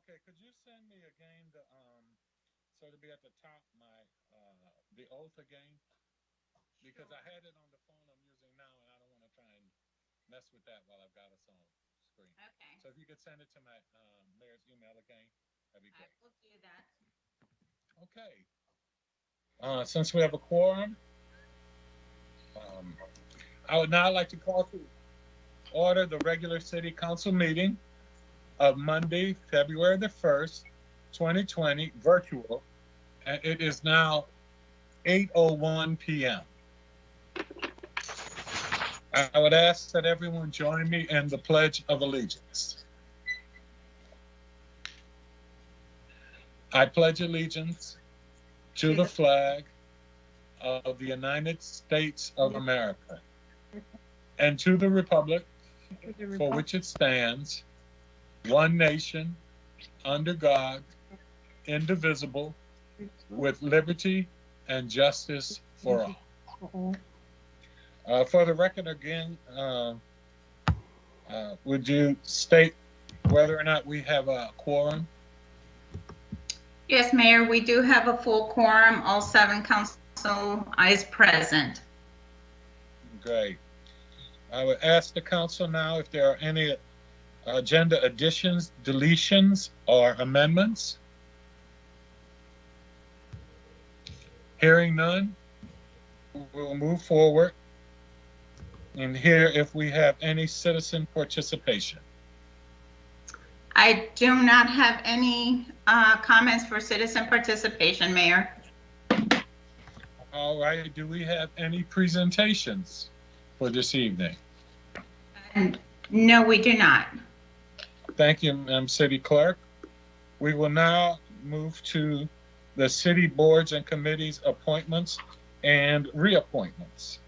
Okay, could you send me again so to be at the top the oath again? Because I had it on the phone I'm using now, and I don't want to try and mess with that while I've got us on screen. Okay. So if you could send it to my mayor's email again, that'd be great. I will do that. Okay. Since we have a quorum, I would now like to call to order the regular city council meeting of Monday, February the 1st, 2020, virtual, and it is now 8:01 p.m. I would ask that everyone join me in the Pledge of Allegiance. I pledge allegiance to the flag of the United States of America and to the republic for which it stands, one nation, under God, indivisible, with liberty and justice for all. For the record again, would you state whether or not we have a quorum? Yes, Mayor, we do have a full quorum, all 7 council is present. Great. I would ask the council now if there are any agenda additions, deletions, or amendments. Hearing none, we'll move forward and hear if we have any citizen participation. I do not have any comments for citizen participation, Mayor. All right, do we have any presentations for this evening? And no, we do not. Thank you, Madam City Clerk. We will now move to the city boards and committees appointments and reappointments.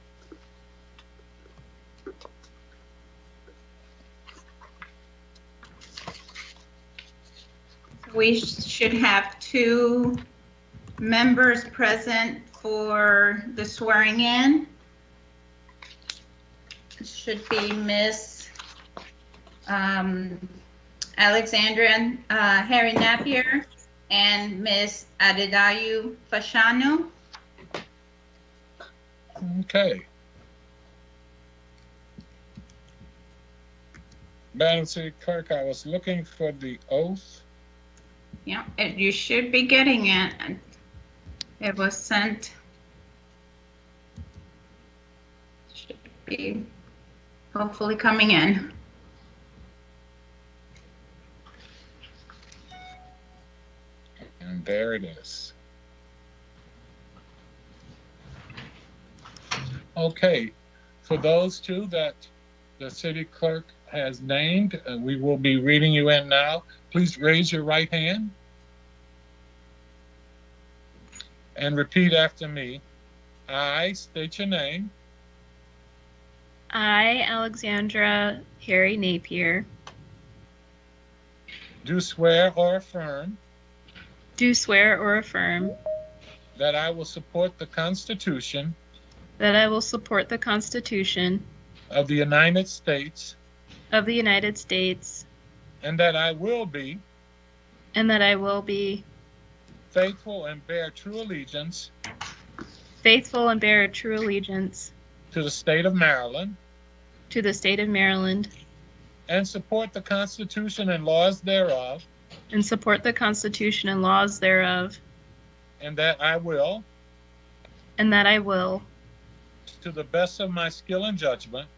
We should have 2 members present for the swearing in. It should be Miss Alexandra Harry Napier and Miss Adedayo Fashanu. Okay. Madam City Clerk, I was looking for the oath. Yeah, you should be getting it. It was sent. Should be hopefully coming in. And there it is. Okay, for those 2 that the city clerk has named, we will be reading you in now. Please raise your right hand and repeat after me. I state your name. I, Alexandra Harry Napier, Do swear or affirm do swear or affirm that I will support the Constitution that I will support the Constitution of the United States of the United States and that I will be faithful and bear true allegiance to the state of Maryland and support the Constitution and laws thereof, and that I will, to the best of my skill and judgment,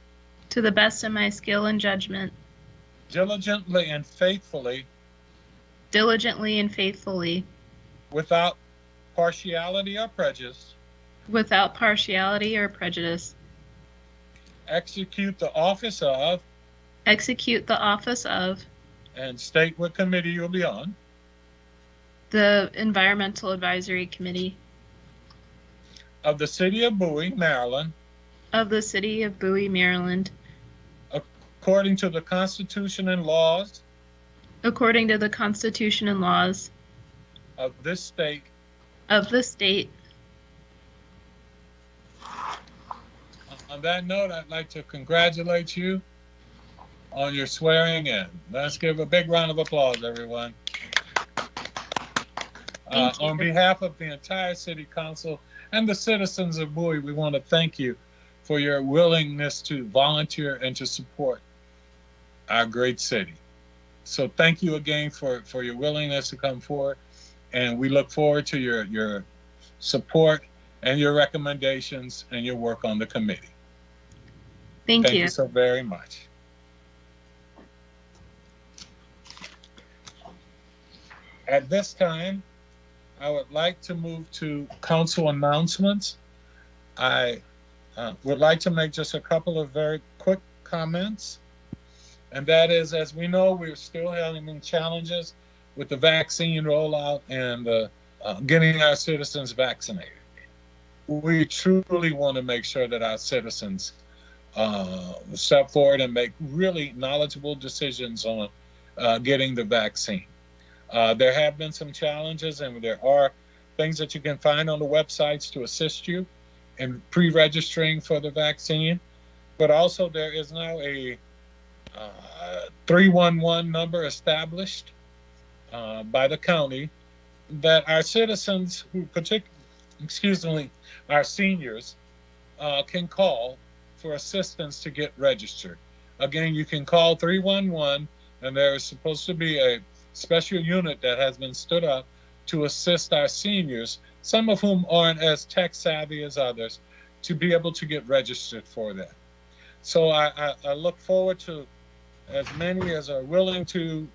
diligently and faithfully, without partiality or prejudice, execute the office of, and state what committee you'll be on, the Environmental Advisory Committee of the City of Bowie, Maryland, according to the Constitution and laws of this state. On that note, I'd like to congratulate you on your swearing in. Let's give a big round of applause, everyone. Thank you. On behalf of the entire City Council and the citizens of Bowie, we want to thank you for your willingness to volunteer and to support our great city. So thank you again for your willingness to come forward, and we look forward to your support and your recommendations and your work on the committee. Thank you. you so very much. At this time, I would like to move to council announcements. I would like to make just a couple of very quick comments. And that is, as we know, we're still having challenges with the vaccine rollout and getting our citizens vaccinated. We truly want to make sure that our citizens step forward and make really knowledgeable decisions on getting the vaccine. There have been some challenges, and there are things that you can find on the websites to assist you in pre-registering for the vaccine. But also there is now a 311 number established by the county that our citizens who our seniors can call for assistance to get registered. Again, you can call 311, and there is supposed to be a special unit that has been stood up to assist our seniors, some of whom aren't as tech savvy as others, to be able to get registered for that. So I look forward to as many as are willing to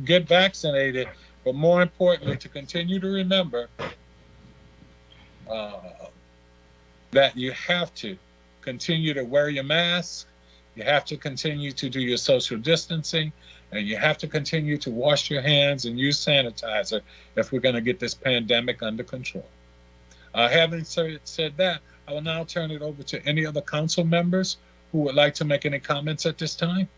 get vaccinated, but more importantly, to continue to remember that you have to continue to wear your mask, you have to continue to do your social distancing, and you have to continue to wash your hands and use sanitizer if we're going to get this pandemic under control. Having said that, I will now turn it over to any other council members who would like to make any comments at this time.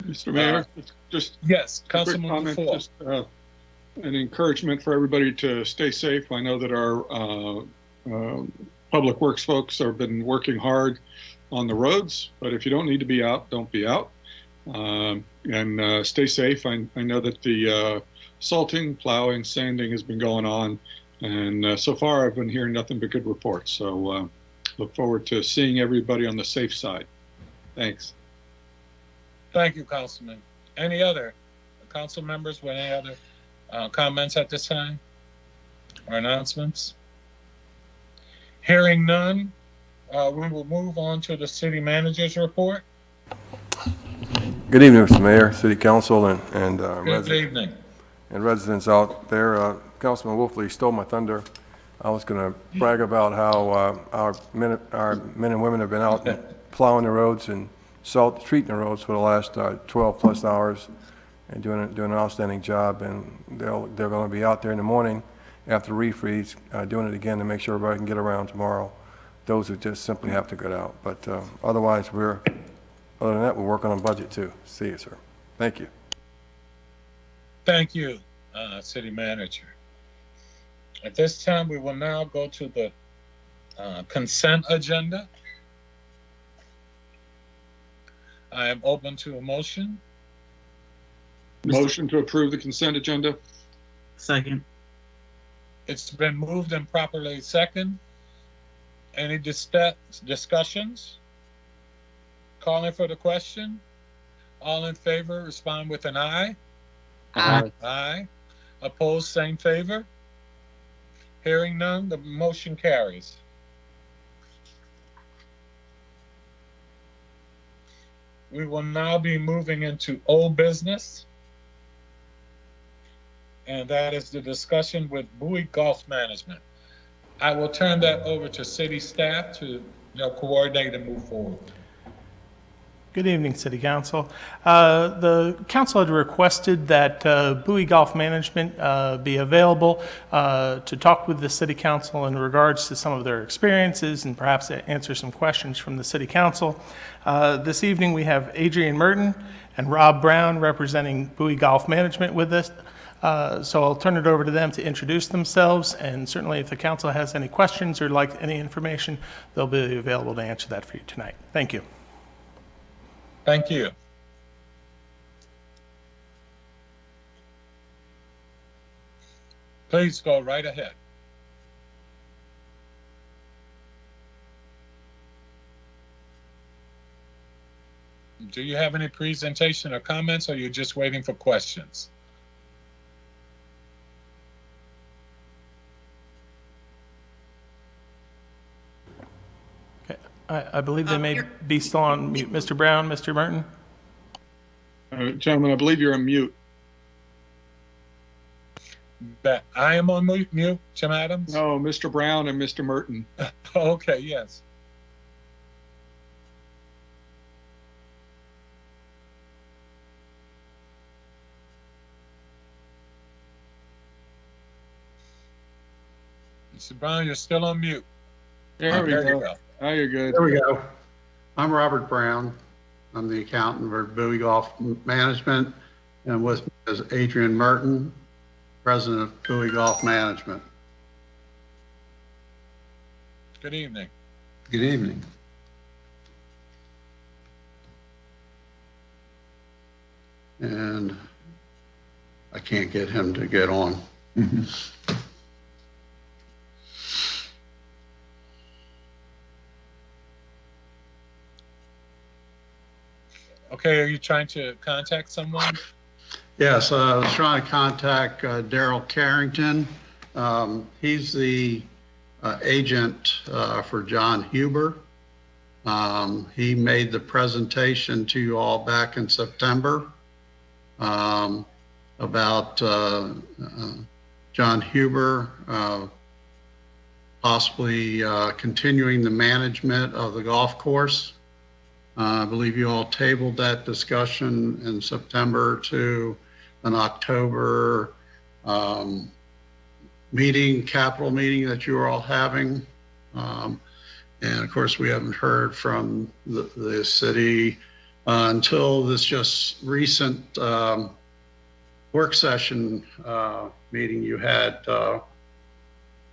Mr. Mayor, just yes, a quick Councilman comment, Ford. just an encouragement for everybody to stay safe. I know that our public works folks have been working hard on the roads, but if you don't need to be out, don't be out. And stay safe. I know that the salting, plowing, sanding has been going on, and so far I've been hearing nothing but good reports. So look forward to seeing everybody on the safe side. Thanks. Thank you, Councilman. Any other council members with any other comments at this time or announcements? Hearing none, we will move on to the city manager's report. Good evening, Mr. Mayor, City Council, and Good evening. and residents out there. Councilman Wolfley stole my thunder. I was going to brag about how our men and women have been out plowing the roads and treating the roads for the last 12 plus hours and doing an outstanding job. And they're going to be out there in the morning after the refreeze, doing it again to make sure everybody can get around tomorrow. Those who just simply have to get out. But otherwise, other than that, we're working on budget too. See you, sir. Thank you. Thank you, City Manager. At this time, we will now go to the consent agenda. I am open to a motion. Motion to approve the consent agenda. Second. It's been moved and properly second. Any discussions? Calling for the question. All in favor, respond with an aye. Aye. Aye. Opposed, same favor. Hearing none, the motion carries. We will now be moving into old business, and that is the discussion with Bowie Golf Management. I will turn that over to city staff to coordinate and move forward. Good evening, City Council. The council had requested that Bowie Golf Management be available to talk with the City Council in regards to some of their experiences and perhaps answer some questions from the City Council. This evening we have Adrian Merton and Rob Brown representing Bowie Golf Management with us. So I'll turn it over to them to introduce themselves, and certainly if the council has any questions or like any information, they'll be available to answer that for you tonight. Thank you. Thank you. Please go right ahead. Do you have any presentation or comments, or are you just waiting for questions? Okay. I believe they may be still on mute. Mr. Brown, Mr. Merton? Gentlemen, I believe you're on mute. That I am on mute, Jim Adams? No, Mr. Brown and Mr. Merton. Okay, yes. Mr. Brown, you're still on mute. There we you go. go. Now you're good. There we go. I'm Robert Brown. I'm the accountant for Bowie Golf Management, and with me is Adrian Merton, president of Bowie Golf Management. Good evening. Good evening. And I can't get him to get on. Okay, are you trying to contact someone? Yes, I was trying to contact Daryl Carrington. He's the agent for John Huber. He made the presentation to you all back in September about John Huber possibly continuing the management of the golf course. I believe you all tabled that discussion in September to an October capital meeting that you were all having. And of course, we haven't heard from the city until this just recent work session meeting you had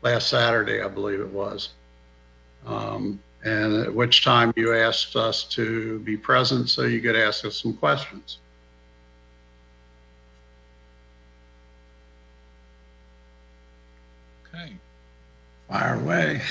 last Saturday, I believe it was. And at which time you asked us to be present so you could ask us some questions. Okay. Fire away.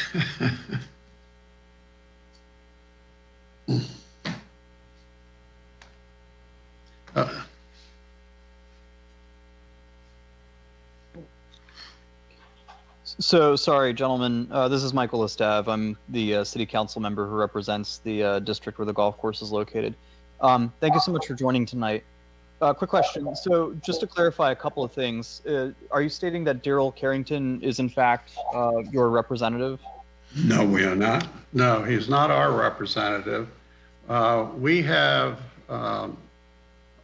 So, sorry, gentlemen. This is Michael Estave. I'm the city council member who represents the district where the golf course is located. Thank you so much for joining tonight. Quick question. So, just to clarify a couple of things, are you stating that Daryl Carrington is in fact your representative? No, we are not. No, he's not our representative. We have,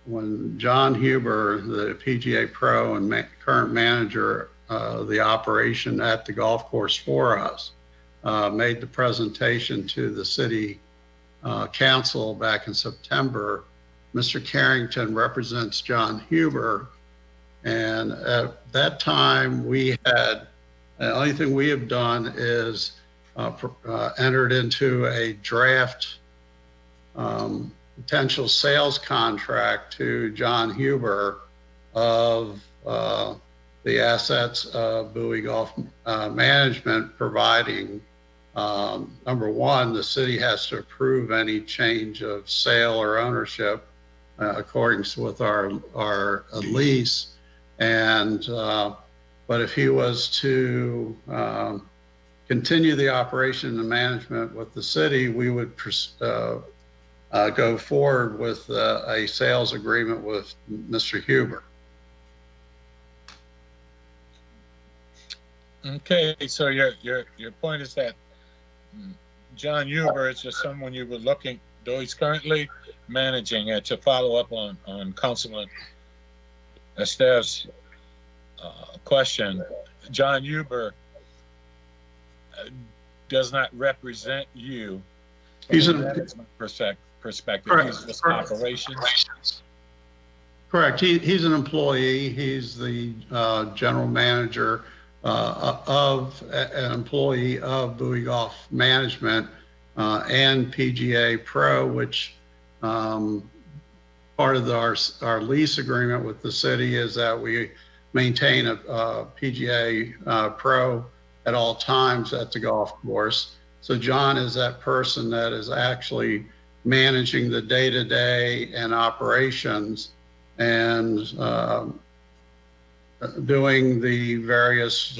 when John Huber, the PGA Pro and current manager the operation at the golf course for us, made the presentation to the city council back in September. Mr. Carrington represents John Huber, and at that time we had, the only thing we have done is entered into a draft potential sales contract to John Huber of the assets of Bowie Golf Management, providing, number one, the city has to approve any change of sale or ownership according with our lease. And, but if he was to continue the operation and management with the city, we would go forward with a sales agreement with Mr. Huber. Okay, so your point is that John Huber is just someone you were looking, though he's currently managing it, to follow up on Councilman Esteve's question. John Huber does not represent you He's from a a management perspective. Correct. He's just Correct. operations. Correct. He's an employee. He's the general manager an employee of Bowie Golf Management and PGA Pro, which part of our lease agreement with the city is that we maintain a PGA pro at all times at the golf course. So John is that person that is actually managing the day-to-day and operations and doing the various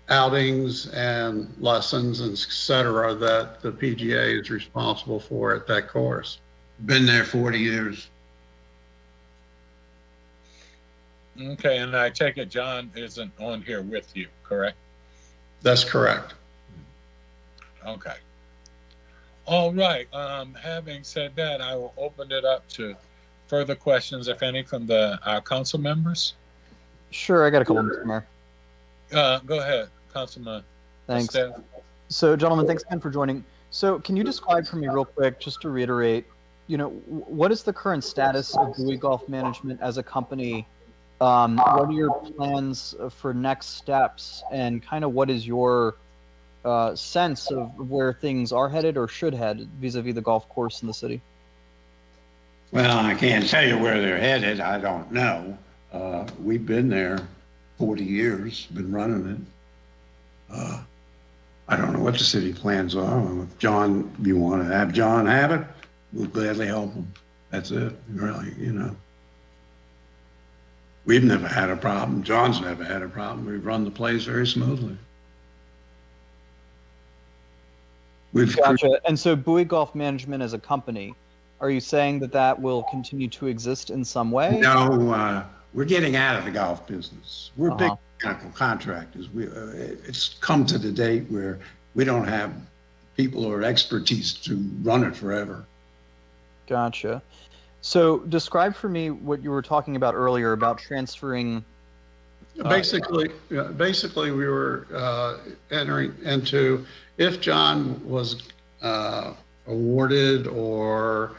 outings and lessons and et cetera that the PGA is responsible for at that course. Been there 40 years. Okay, and I take it John isn't on here with you, correct? That's correct. Okay. All right. Having said that, I will open it up to further questions, if any, from our council members. Sure, I got a couple, Mr. Mayor. Go ahead, Councilman. Thanks. Steph. So, gentlemen, thanks again for joining. So, can you describe for me real quick, just to reiterate, what is the current status of Bowie Golf Management as a company? What are your plans for next steps, and kind of what is your sense of where things are headed or should head vis-a-vis the golf course in the city? Well, I can't tell you where they're headed. I don't know. We've been there 40 years, been running it. I don't know what the city plans are. If John, you want to have John have it, we'll gladly help him. That's it, really, We've never had a problem. John's never had a problem. We've run the place very smoothly. Gotcha. And so Bowie Golf Management as a company, are you saying that will continue to exist in some way? No, we're getting out of the golf business. We're big mechanical contractors. It's come to the date where we don't have people or expertise to run it forever. Gotcha. So describe for me what you were talking about earlier about transferring. Basically, we were entering into, if John was awarded or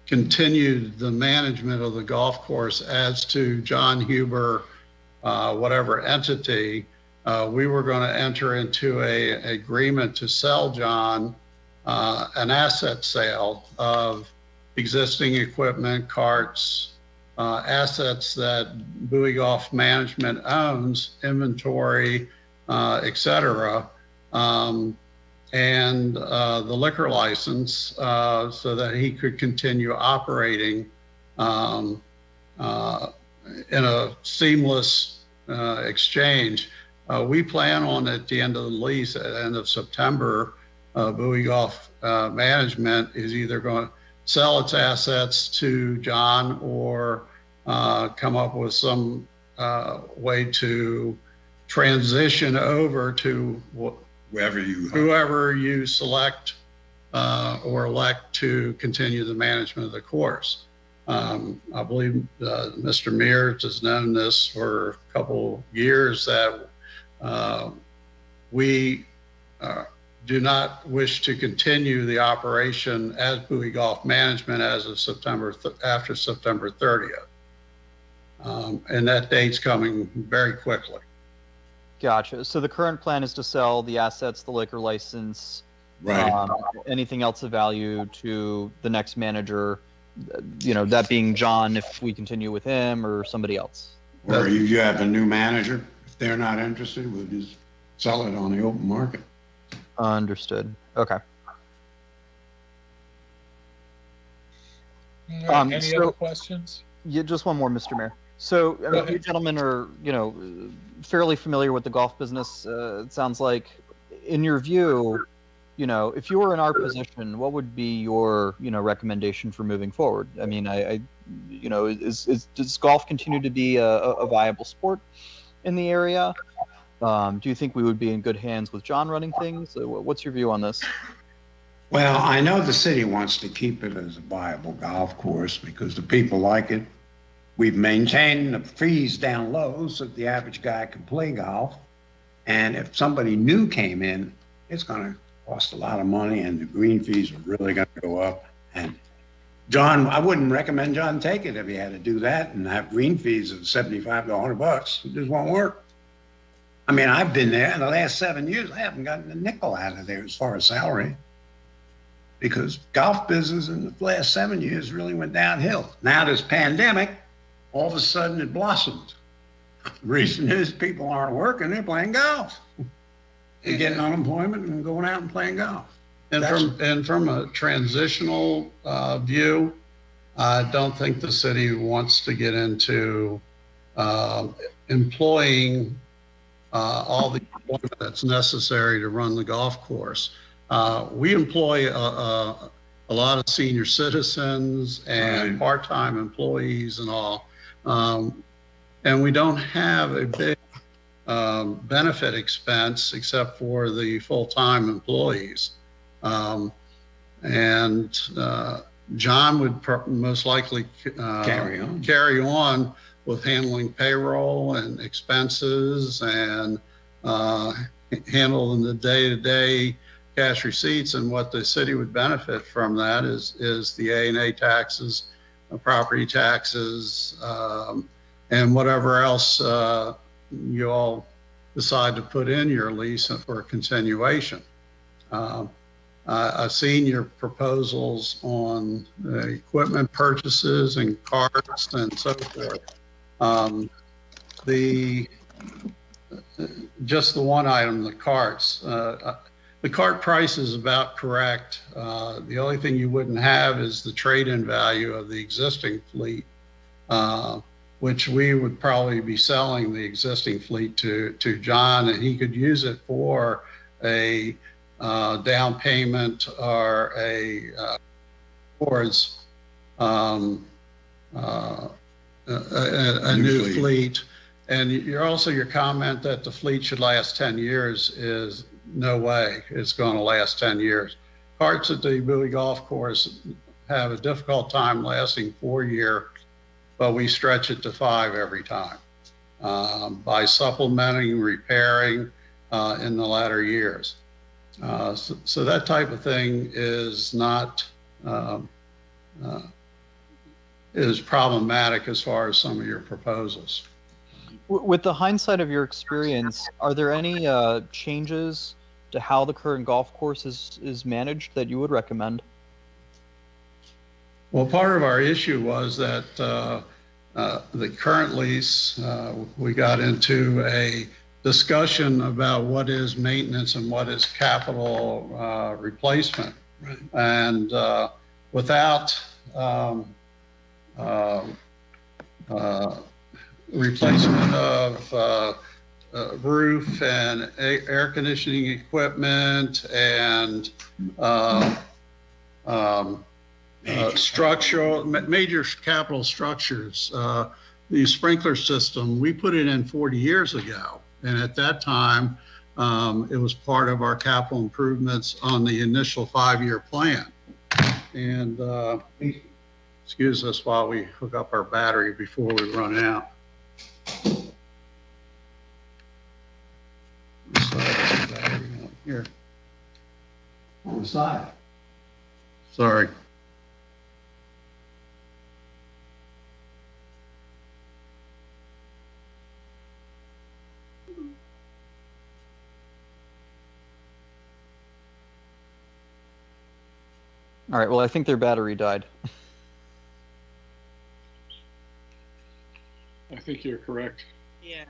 continued the management of the golf course as to John Huber, whatever entity, we were going to enter into an agreement to sell John an asset sale of existing equipment, carts, assets that Bowie Golf Management owns, inventory, et cetera, and the liquor license so that he could continue operating in a seamless exchange. We plan on at the end of the lease, at the end of September, Bowie Golf Management is either going to sell its assets to John or come up with some way to transition over to whoever you select or elect to continue the management of the course. I believe Mr. Meinert has known this for a couple years that we do not wish to continue the operation as Bowie Golf Management as of after September 30th. And that date's coming very quickly. Gotcha. So the current plan is to sell the assets, the liquor license, Right. Anything else of value to the next manager, that being John, if we continue with him, or somebody else. Or you have a new manager. If they're not interested, we'll just sell it on the open market. Understood. Okay. Any other questions? Yeah, just one more, Mr. Mayor. So, you gentlemen are, fairly familiar with the golf business. It sounds like, in your view, if you were in our position, what would be your, recommendation for moving forward? I mean, does golf continue to be a viable sport in the area? Do you think we would be in good hands with John running things? What's your view on this? Well, I know the city wants to keep it as a viable golf course because the people like it. We've maintained the fees down low so that the average guy can play golf. And if somebody new came in, it's going to cost a lot of money and the green fees are really going to go up. And John, I wouldn't recommend John take it if he had to do that and have green fees of $75 to $100. It just won't work. I mean, I've been there in the last 7 years. I haven't gotten a nickel out of there as far as salary. because golf business in the last 7 years really went downhill. Now this pandemic, all of a sudden it blossomed. The reason is people aren't working, they're playing golf. They're getting unemployment and going out and playing golf. And from a transitional view, I don't think the city wants to get into employing all the employment that's necessary to run the golf course. We employ a lot of senior citizens and part-time employees and all, and we don't have a big benefit expense except for the full-time employees. John would most likely carry on with handling payroll and expenses and handling the day-to-day cash receipts. And what the city would benefit from that is the A&A taxes, property taxes, and whatever else you all decide to put in your lease for continuation. I've seen your proposals on equipment purchases and carts and so forth. Just the one item, the carts. The cart price is about correct. The only thing you wouldn't have is the trade-in value of the existing fleet, which we would probably be selling the existing fleet to John, and he could use it for a down payment or towards a new fleet. And your comment that the fleet should last 10 years is no way it's going to last 10 years. Carts at the Bowie Golf Course have a difficult time lasting 4 years, but we stretch it to 5 every time by supplementing, repairing in the latter years. So that type of thing is not is problematic as far as some of your proposals. With the hindsight of your experience, are there any changes to how the current golf course is managed that you would recommend? Well, part of our issue was that the current lease, we got into a discussion about what is maintenance and what is capital replacement. Right. And without replacement of roof and air conditioning equipment and major capital structures. The sprinkler system, we put it in 40 years ago. And at that time, it was part of our capital improvements on the initial 5-year plan. And excuse us while we hook up our battery before we run out. Here. On the side. Sorry. All right, well, I think their battery died. I think you're correct. Yeah,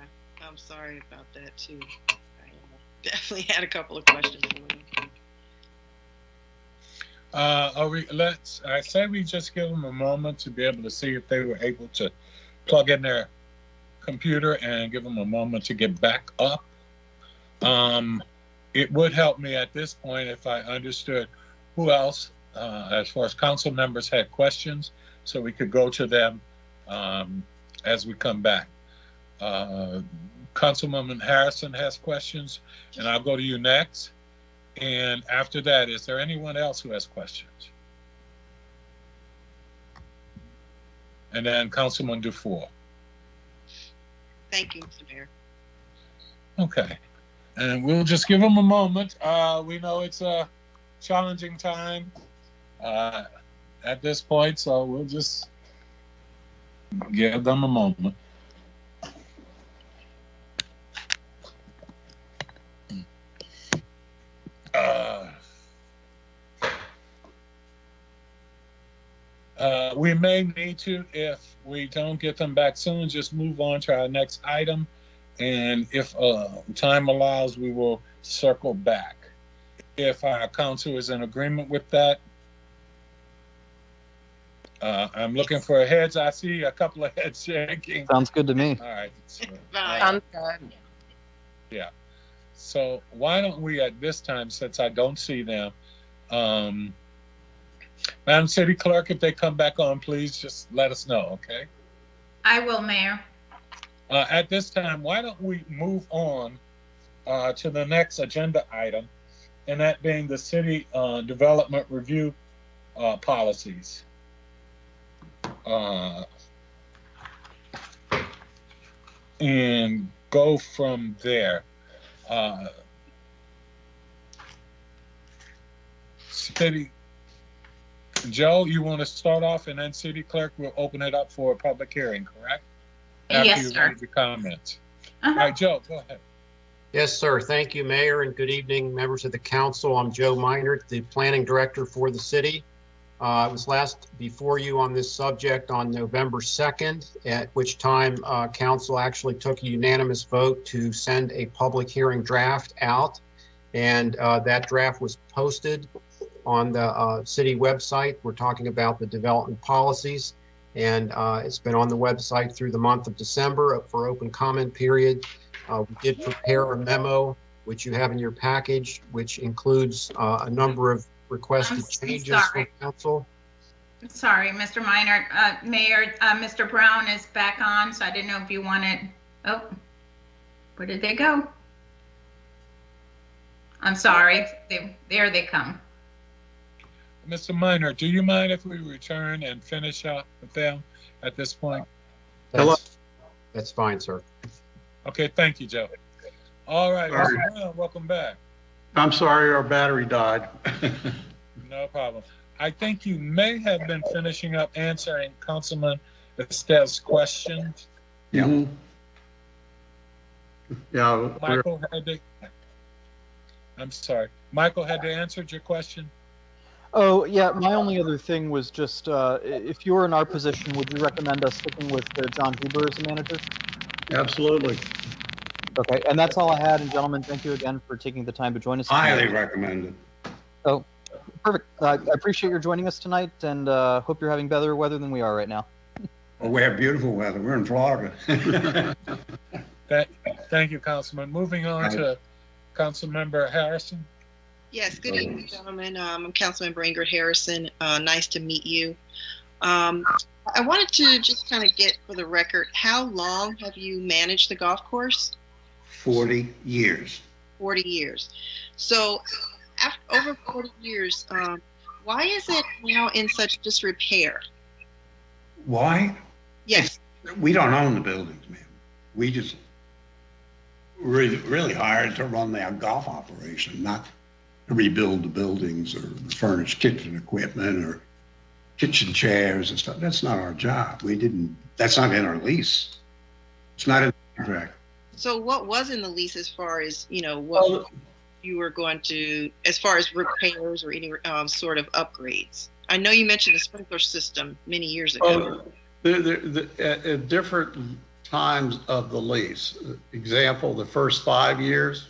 I'm sorry about that too. I definitely had a couple of questions for you. I say we just give them a moment to be able to see if they were able to plug in their computer and give them a moment to get back up. It would help me at this point if I understood who else, as far as council members, had questions, so we could go to them as we come back. Councilwoman Harrison has questions, and I'll go to you next. And after that, is there anyone else who has questions? And then Councilman Dufour. Thank you, Mr. Mayor. Okay, and we'll just give them a moment. We know it's a challenging time at this point, so we'll just give them a moment. We may need to, if we don't get them back soon, just move on to our next item. And if time allows, we will circle back. If our council is in agreement with that, I'm looking for heads. I see a couple of heads shaking. Sounds good to me. All right. Fine. Yeah. So why don't we at this time, since I don't see them, Madam City Clerk, if they come back on, please just let us know, okay? I will, Mayor. At this time, why don't we move on to the next agenda item, and that being the city development review policies. And go from there. City, Joe, you want to start off, and then City Clerk will open it up for a public hearing, correct? Yes, After you sir. read the comments. Uh-huh. All right, Joe, go ahead. Yes, sir. Thank you, Mayor, and good evening, members of the council. I'm Joe Meinert, the planning director for the city. I was last before you on this subject on November 2nd, at which time council actually took a unanimous vote to send a public hearing draft out. And that draft was posted on the city website. We're talking about the development policies. And it's been on the website through the month of December for open comment period. We did prepare a memo, which you have in your package, which includes a number of requested changes from council. Sorry, Mr. Meinert. Mayor, Mr. Brown is back on, so I didn't know if you wanted, oh, where did they go? I'm sorry, there they come. Mr. Minor, do you mind if we return and finish up with them at this point? That's fine, sir. Okay, thank you, Joe. All right, Sorry. Mr. Brown, welcome back. I'm sorry, our battery died. No problem. I think you may have been finishing up answering Councilman Estev's questions. Yeah. Yeah. Michael had to, I'm sorry. Michael, had they answered your question? Oh, yeah, my only other thing was just, if you were in our position, would you recommend us sticking with John Huber as the manager? Absolutely. Okay, and that's all I had, and gentlemen, thank you again for taking the time to join us. Highly recommended. Oh, perfect. I appreciate your joining us tonight, and hope you're having better weather than we are right now. Well, we have beautiful weather. We're in Florida. Thank you, Councilman. Moving on to Councilmember Harrison. Yes, good evening, gentlemen. I'm Councilmember Ingrid Harrison. Nice to meet you. I wanted to just kind of get for the record, how long have you managed the golf course? 40 years. 40 years. So over 40 years, why is it now in such disrepair? Why? Yes. We don't own the buildings, man. We just really hired to run their golf operation, not to rebuild the buildings or furnish kitchen equipment or kitchen chairs and stuff. That's not our job. That's not in our lease. It's not in the contract. So what was in the lease as far as, what you were going to, as far as repairs or any sort of upgrades? I know you mentioned the sprinkler system many years ago. At different times of the lease, example, the first 5 years,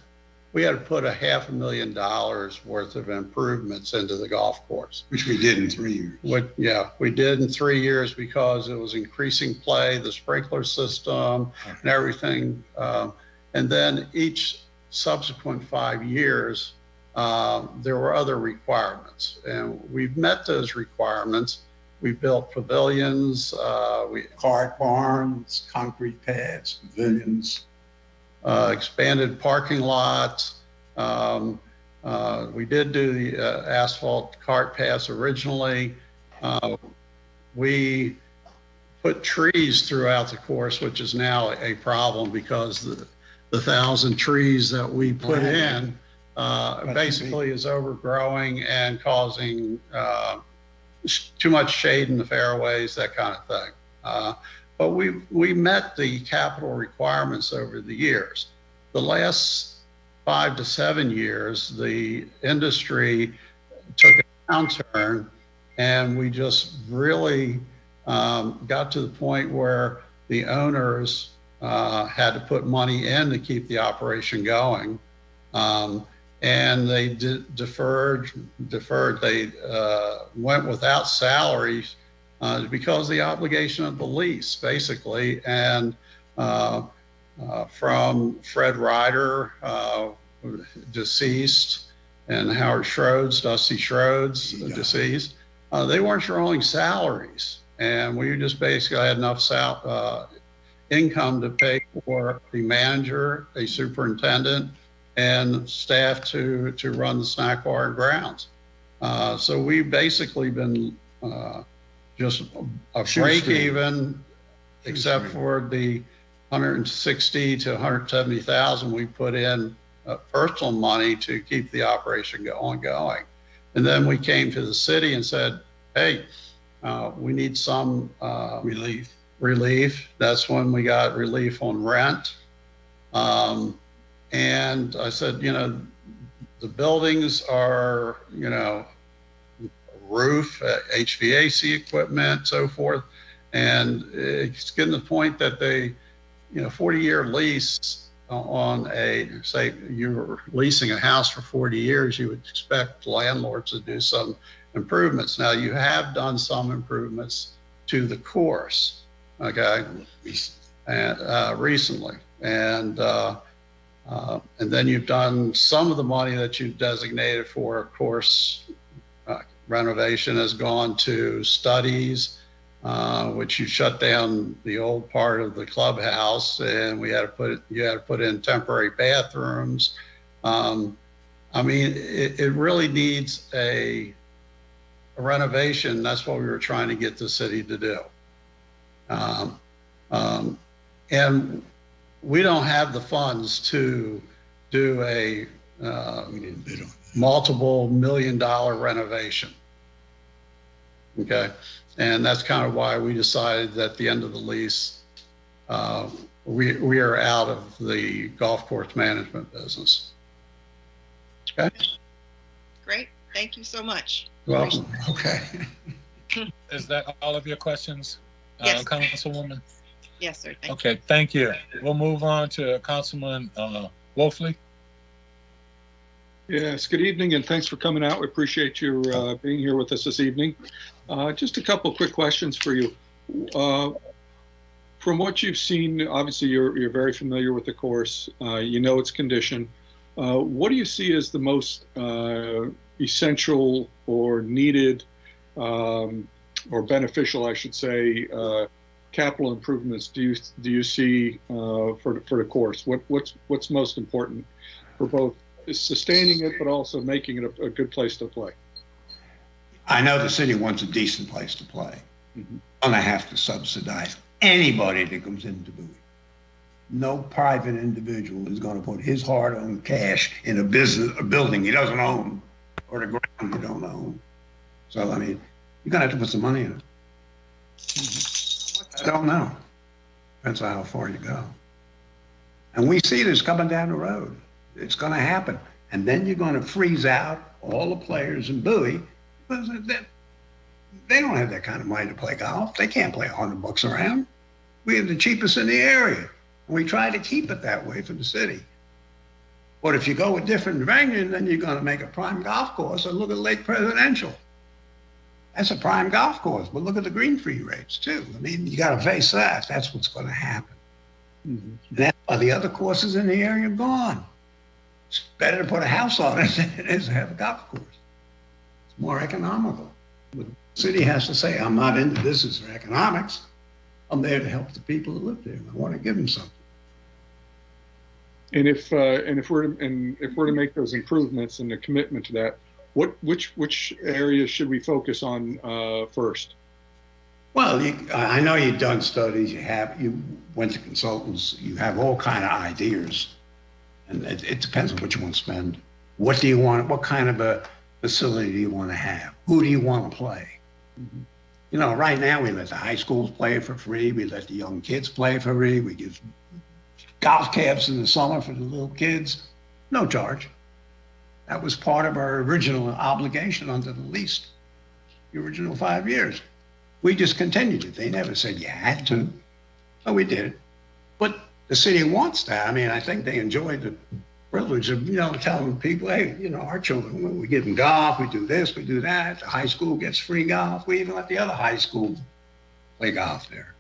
we had to put $500,000 worth of improvements into the golf course. Which we did in 3 years. We did in 3 years because it was increasing play, the sprinkler system and everything. And then each subsequent 5 years, there were other requirements. And we've met those requirements. We built pavilions, Cart barns, concrete pads, pavilions. Expanded parking lots. We did do the asphalt cart paths originally. We put trees throughout the course, which is now a problem because the 1,000 trees that we put in basically is overgrowing and causing too much shade in the fairways, that kind of thing. But we met the capital requirements over the years. The last 5 to 7 years, the industry took a downturn And we just really got to the point where the owners had to put money in to keep the operation going. And they deferred. They went without salaries because of the obligation of the lease, basically. And from Fred Ryder, deceased, and Howard Schroeds, Dusty Schroeds, deceased, they weren't drawing salaries. And we just basically had enough income to pay for the manager, a superintendent, and staff to run the snack bar and grounds. So we've basically been just a break even, except for the 160 to 170,000 we put in personal money to keep the operation ongoing. And then we came to the city and said, hey, we need some relief. That's when we got relief on rent. And I said, you know, the buildings are, you know, roof, HVAC equipment, so forth. And it's getting to the point that they, you know, 40-year lease on say you're leasing a house for 40 years, you would expect landlords to do some improvements. Now, you have done some improvements to the course, okay, and recently. And then you've done some of the money that you've designated for course renovation has gone to studies, which you shut down the old part of the clubhouse, and you had to put in temporary bathrooms. I mean, it really needs a renovation. That's what we were trying to get the city to do. And we don't have the funds to do a multiple $1-million renovation. Okay. And that's kind of why we decided that at the end of the lease, we are out of the golf course management business. Okay. Great. Thank you so much. Welcome. Okay. Is that all of your questions, Yes. Councilwoman? Yes, sir. Thank Okay, thank you. We'll move on to Councilman Wolfley. Yes, good evening, and thanks for coming out. We appreciate you being here with us this evening. Just a couple quick questions for you. From what you've seen, obviously you're very familiar with the course. You know its condition. What do you see as the most essential or needed or beneficial, I should say, capital improvements do you see for the course? What's most important for both sustaining it, but also making it a good place to play? I know the city wants a decent place to play. Mm-hmm. And I have to subsidize anybody that comes into Bowie. No private individual is going to put his hard-earned cash in a building he doesn't own, or the ground he don't own. So, I mean, you're going to have to put some money in it. I don't know. Depends on how far you go. And we see this coming down the road. It's going to happen. And then you're going to freeze out all the players in Bowie because they don't have that kind of money to play golf. They can't play $100 around. We have the cheapest in the area. And we try to keep it that way for the city. But if you go a different direction, then you're going to make a prime golf course. And look at Lake Presidential. That's a prime golf course. But look at the green fee rates, too. I mean, you got to face that. That's what's going to happen. Mm-hmm. That's why the other courses in the area are gone. It's better to put a house on it than it is to have a golf course. It's more economical. The city has to say, I'm not into business or economics. I'm there to help the people that live there. I want to give them something. And if we're to make those improvements and the commitment to that, which areas should we focus on first? Well, I know you've done studies. You went to consultants. You have all kind of ideas. And it depends on what you want to spend. What do you want? What kind of a facility do you want to have? Who do you want to play? Mm-hmm. You know, right now we let the high schools play for free. We let the young kids play for free. We give golf camps in the summer for the little kids. No charge. That was part of our original obligation under the lease. the original 5 years. We just continued it. They never said you had to. Oh, we did it. But the city wants that. I mean, I think they enjoyed the privilege of, telling people, hey, our children, when we give them golf, we do this, we do that. The high school gets free golf. We even let the other high school play golf there.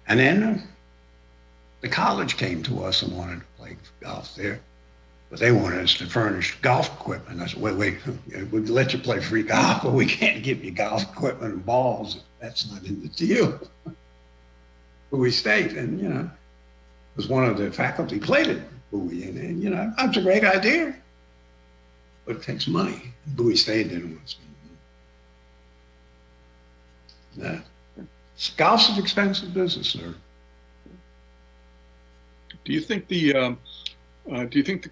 And then the college came to us and wanted to play golf there. But they wanted us to furnish golf equipment. I said, wait, we'll let you play free golf, but we can't give you golf equipment and balls. That's not in the deal. But we stayed, and, it was one of the faculty played at Bowie, and that's a great idea. But it takes money. Bowie stayed there. Golf's an expensive business, sir. Do you think the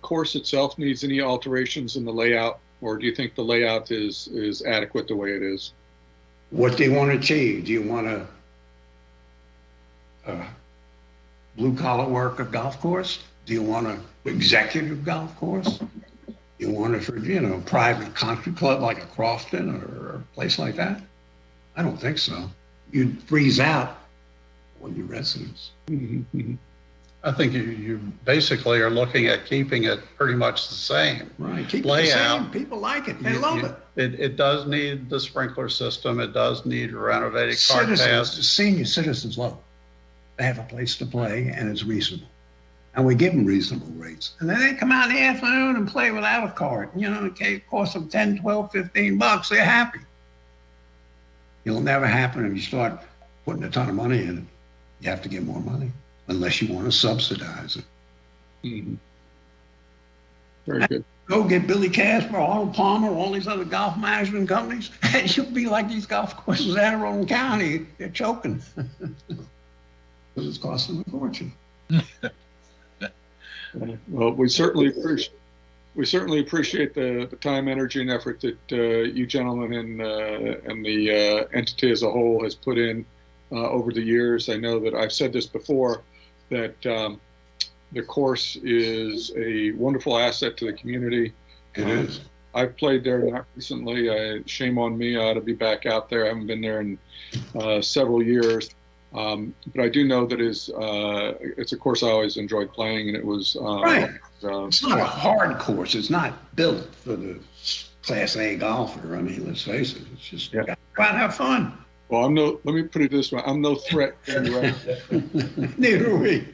course itself needs any alterations in the layout, or do you think the layout is adequate the way it is? What do you want to achieve? Do you want a blue-collar worker golf course? Do you want an executive golf course? Do you want it for, a private country club like a Crofton or a place like that? I don't think so. You'd freeze out all your residents. Mm-hmm. I think you basically are looking at keeping it pretty much the same. Right, keep it the layout. same. People like it. They love it. It does need the sprinkler system. It does need a renovated cart path. Senior citizens love it. They have a place to play, and it's reasonable. And we give them reasonable rates. And then they come out in the afternoon and play without a cart. It costs them 10, 12, 15 bucks. They're happy. It'll never happen if you start putting a ton of money in it. You have to get more money, unless you want to subsidize it. Mm-hmm. Very good. Go get Billy Casper, Arnold Palmer, all these other golf management companies, and you'll be like these golf courses in Anne Arundel County. They're choking because it's costing a fortune. Well, we certainly appreciate the time, energy, and effort that you gentlemen and the entity as a whole has put in over the years. I know that I've said this before, that the course is a wonderful asset to the community. It is. I've played there not recently. Shame on me. I ought to be back out there. I haven't been there in several years. But I do know that it's a course I always enjoyed playing, and it was right. It's not a hard course. It's not built for the Class A golfer. I mean, let's face it. It's just go out and have fun. Well, let me put it this way. I'm no threat. Neither are we.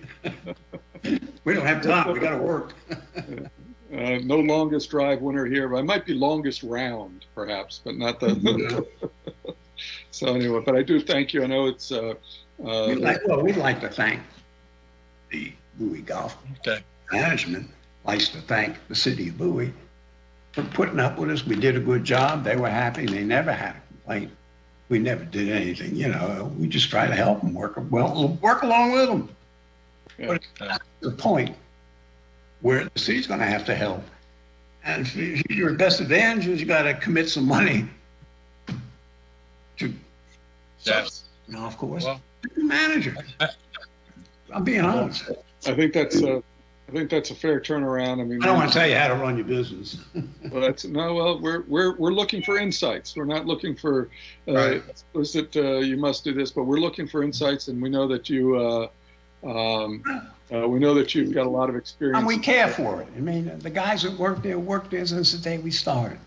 We don't have time. We got to work. No longest drive winner here, but I might be longest round, perhaps, but not the. So anyway, but I do thank you. I know it's. We'd like to thank the Bowie Golf Management. Likes to thank the city of Bowie for putting up with us. We did a good job. They were happy. They never had a complaint. We never did anything. We just try to help them work along with them. Yeah. But it's the point where the city's going to have to help. And if your best advantage is you got to commit some money to golf course. Well, manager. I'm being honest. I think that's a fair turnaround. I mean, I don't want to tell you how to run your business. Well, we're looking for insights. We're not looking for explicit. You must do this, but we're looking for insights, and we know that you. We know that you've got a lot of experience. And we care for it. I mean, the guys that worked there since the day we started.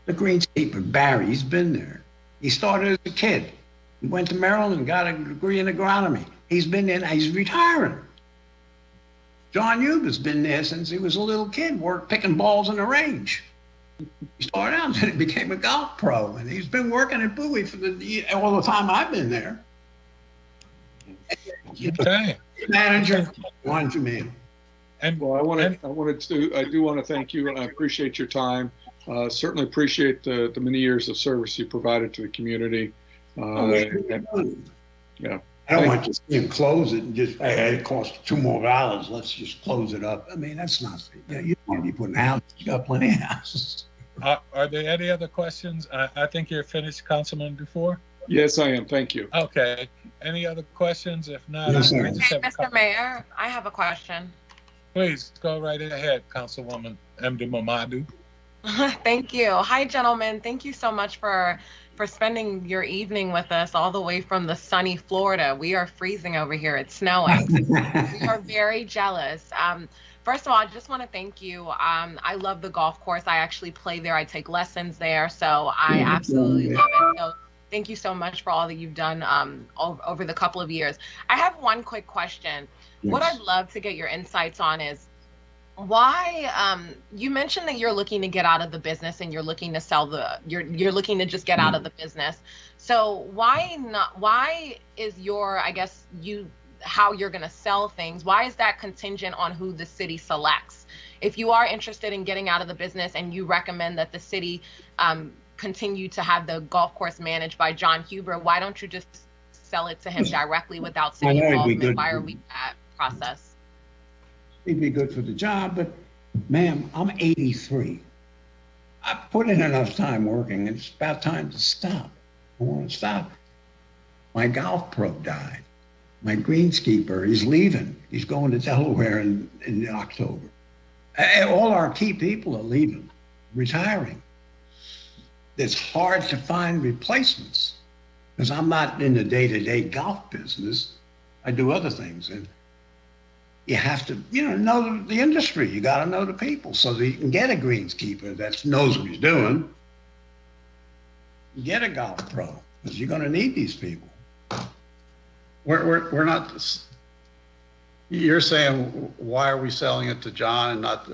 The greenskeeper, Barry, he's been there. He started as a kid. He went to Maryland and got a degree in agronomy. He's been there, he's retiring. John Huber's been there since he was a little kid, picking balls in the range. He started out and then he became a golf pro, and he's been working at Bowie for all the time I've been there. Okay. Manager, one for me. And well, I do want to thank you, and I appreciate your time. Certainly appreciate the many years of service you provided to the community. Yeah. I don't want to see him close it and just, hey, it costs $2 more. Let's just close it up. I mean, that's not fair. You don't want to be putting houses. You got plenty of houses. Are there any other questions? I think you're finished, Councilman Dufour. Yes, I am. Thank you. Okay. Any other questions? If not, Yes, I just have Mr. Mayor, I have a question. Please go right ahead, Councilwoman MD Mamadou. Thank you. Hi, gentlemen. Thank you so much for for spending your evening with us all the way from the sunny Florida. We are freezing over here. It's snowing. We are very jealous. First of all, I just want to thank you. I love the golf course. I actually play there. I take lessons there. So I absolutely love it. So thank you so much for all that you've done over the couple of years. I have one quick question. Yes. What I'd love to get your insights on is why you mentioned that you're looking to get out of the business and you're looking to sell you're looking to just get out of the business. So why is your, I guess, how you're going to sell things, why is that contingent on who the city selects? If you are interested in getting out of the business and you recommend that the city continue to have the golf course managed by John Huber, why don't you just sell it to him directly without city involvement? Why are we that process? He'd be good for the job, but ma'am, I'm 83. I put in enough time working. It's about time to stop. I want to stop. My golf pro died. My greenskeeper, he's leaving. He's going to Delaware in October. All our key people are leaving, retiring. It's hard to find replacements because I'm not in the day-to-day golf business. I do other things. And you have to, know the industry. You got to know the people so that you can get a greenskeeper that knows what he's doing. Get a golf pro because you're going to need these people. We're not. You're saying why are we selling it to John and not?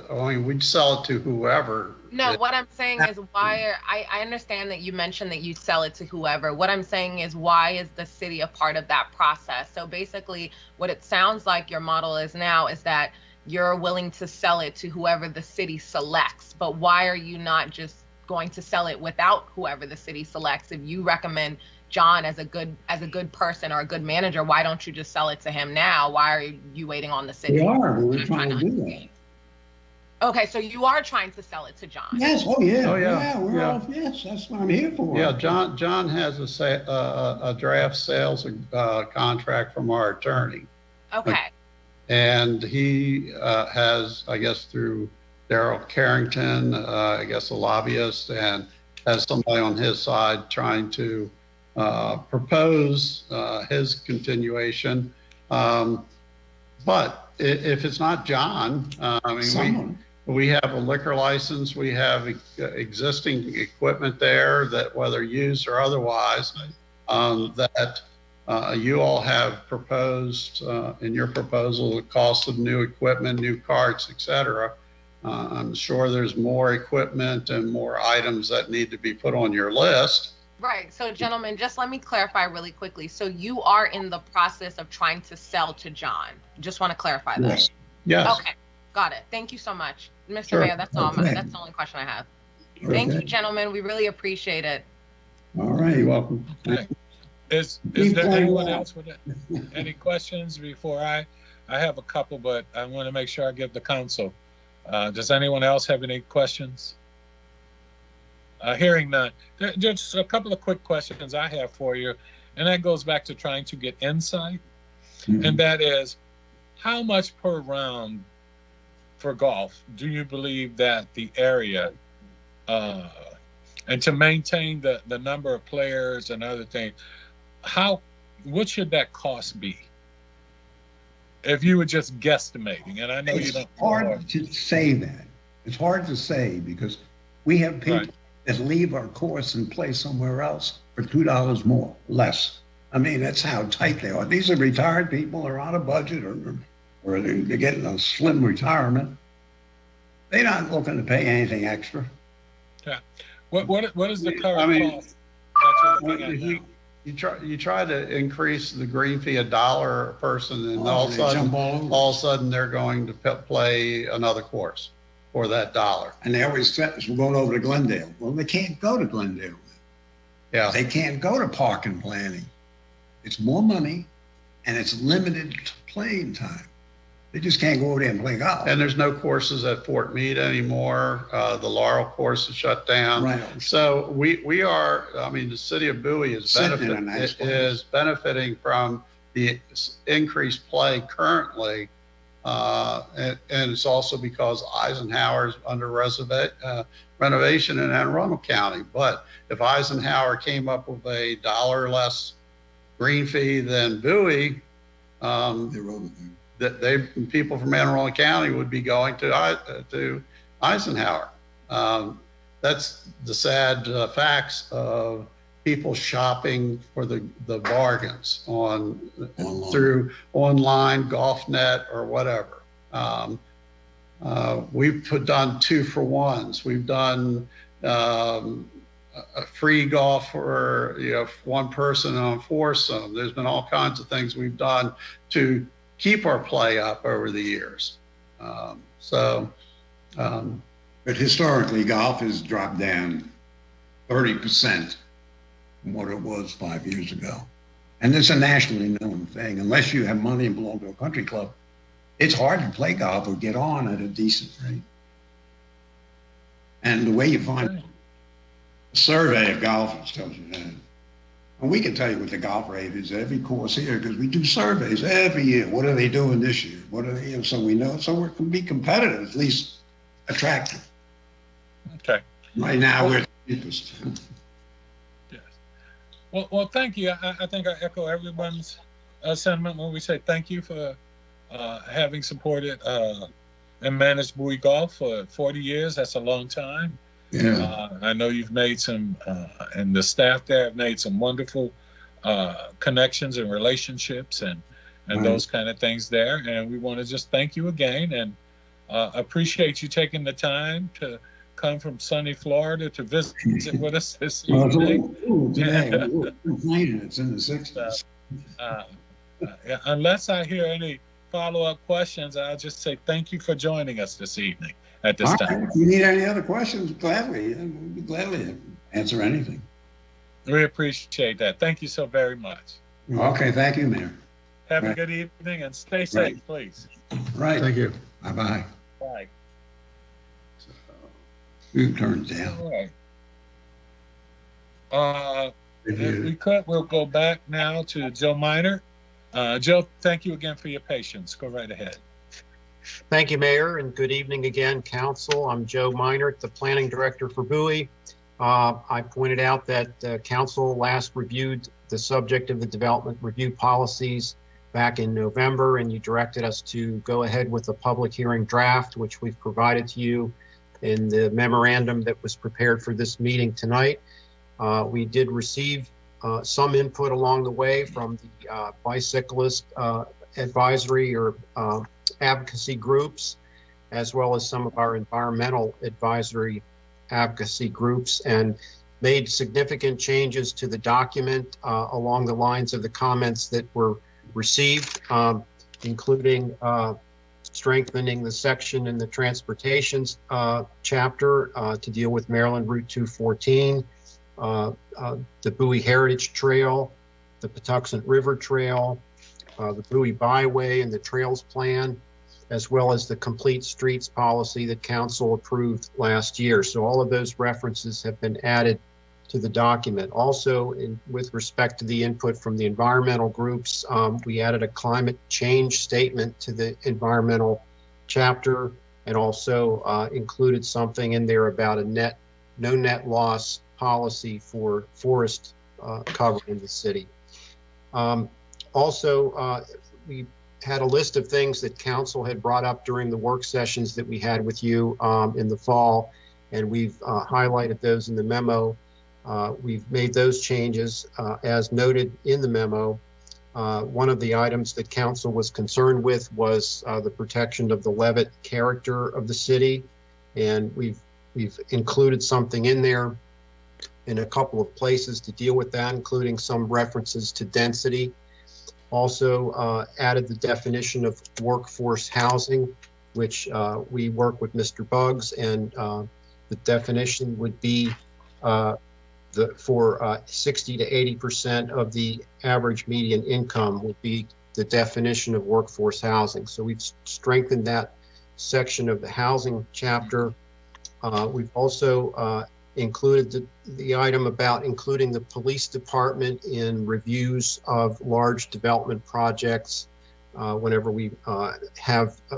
We'd sell it to whoever. No, what I'm saying is why. I understand that you mentioned that you'd sell it to whoever. What I'm saying is why is the city a part of that process? So basically, what it sounds like your model is now is that you're willing to sell it to whoever the city selects. But why are you not just going to sell it without whoever the city selects? If you recommend John as a good person or a good manager, why don't you just sell it to him now? Why are you waiting on the city? We're trying to do that. Okay, so you are trying to sell it to John. Yes. Oh yeah. Yes, that's what I'm here for. Yeah, John has a draft sales contract from our attorney. Okay. And he has, I guess, through Daryl Carrington, I guess a lobbyist, and has somebody on his side trying to propose his continuation. But if it's not John, we have a liquor license, we have existing equipment there that whether used or otherwise, that you all have proposed in your proposal, the cost of new equipment, new carts, etc. I'm sure there's more equipment and more items that need to be put on your list. Right. So, gentlemen, just let me clarify really quickly. So you are in the process of trying to sell to John. Just want to clarify that. Yes. Yes. Okay. Got it. Thank you so much. Mr. Sure. Mayor, that's all. Okay. That's the only question I have. Okay. Thank you, gentlemen. We really appreciate it. All right. You're welcome. Is there anyone else with any questions before I have a couple, but I want to make sure I give the council. Does anyone else have any questions? Hearing none. Just a couple of quick questions I have for you, and that goes back to trying to get insight, and that is, how much per round for golf do you believe that the area, and to maintain the number of players and other things, what should that cost be? If you were just guesstimating, and I know you don't. It's hard to say that. It's hard to say because we have people that leave our course and play somewhere else for $2 more, less. I mean, that's how tight they are. These are retired people, they're on a budget or they're getting a slim retirement. They're not looking to pay anything extra. Yeah. What is the current cost that you're looking at now? You try to increase the green fee $1 a person, and all of a sudden they're going to play another course for that $1. And they always say, we're going over to Glendale. Well, they can't go to Glendale. Yeah. They can't go to park and planning. It's more money, and it's limited playing time. They just can't go over there and play golf. And there's no courses at Fort Meade anymore. The Laurel course is shut down. Right. So we are, the city of Bowie is benefiting from the increased play currently. And it's also because Eisenhower's under renovation in Anne Arundel County. But if Eisenhower came up with a $1 less green fee than Bowie, that people from Anne Arundel County would be going to Eisenhower. That's the sad facts of people shopping for the bargains through online, GolfNet, or whatever. We've done 2-for-1s. We've done a free golf for one person on foursome. There's been all kinds of things we've done to keep our play up over the years. But historically, golf has dropped down 30% from what it was 5 years ago. And it's a nationally known thing. Unless you have money and belong to a country club, it's hard to play golf or get on at a decent rate. And the way you find a survey of golfers tells you that. And we can tell you what the golf rate is at every course here because we do surveys every year. What are they doing this year? What are they, so we know, so we can be competitive, at least attractive. Okay. Right now, we're the cheapest. Yes. Well, thank you. I think I echo everyone's sentiment when we say thank you for having supported and managed Bowie Golf for 40 years. That's a long time. Yeah. I know you've made some, and the staff there have made some wonderful connections and relationships and those kind of things there. And we want to just thank you again and appreciate you taking the time to come from sunny Florida to visit with us this evening. It's in the 60s. Unless I hear any follow-up questions, I'll just say thank you for joining us this evening at this time. Right. If you need any other questions, we'd be gladly answer anything. We appreciate that. Thank you so very much. Okay, thank you, Mayor. Have a good evening and stay safe, please. Right. Thank you. Bye-bye. Bye. Who turns down? All right. If we could, we'll go back now to Joe Meinert. Joe, thank you again for your patience. Go right ahead. Thank you, Mayor, and good evening again, Council. I'm Joe Meinert, the Planning Director for Bowie. I pointed out that Council last reviewed the subject of the development review policies back in November, and you directed us to go ahead with the public hearing draft, which we've provided to you in the memorandum that was prepared for this meeting tonight. We did receive some input along the way from the bicyclist advisory or advocacy groups, as well as some of our environmental advisory advocacy groups, and made significant changes to the document along the lines of the comments that were received, including strengthening the section in the transportation chapter to deal with Maryland Route 214, the Bowie Heritage Trail, the Patuxent River Trail, the Bowie Byway and the Trails Plan, as well as the Complete Streets policy that Council approved last year. So all of those references have been added to the document. Also, with respect to the input from the environmental groups, we added a climate change statement to the environmental chapter, and also included something in there about a no net loss policy for forest cover in the city. We had a list of things that Council had brought up during the work sessions that we had with you in the fall, and we've highlighted those in the memo. We've made those changes as noted in the memo. One of the items that Council was concerned with was the protection of the Levitt character of the city, and we've included something in there in a couple of places to deal with that, including some references to density. Also added the definition of workforce housing, which we work with Mr. Buggs, and the definition would be for 60 to 80% of the average median income would be the definition of workforce housing. So we've strengthened that section of the housing chapter. We've also included the item about including the police department in reviews of large development projects whenever we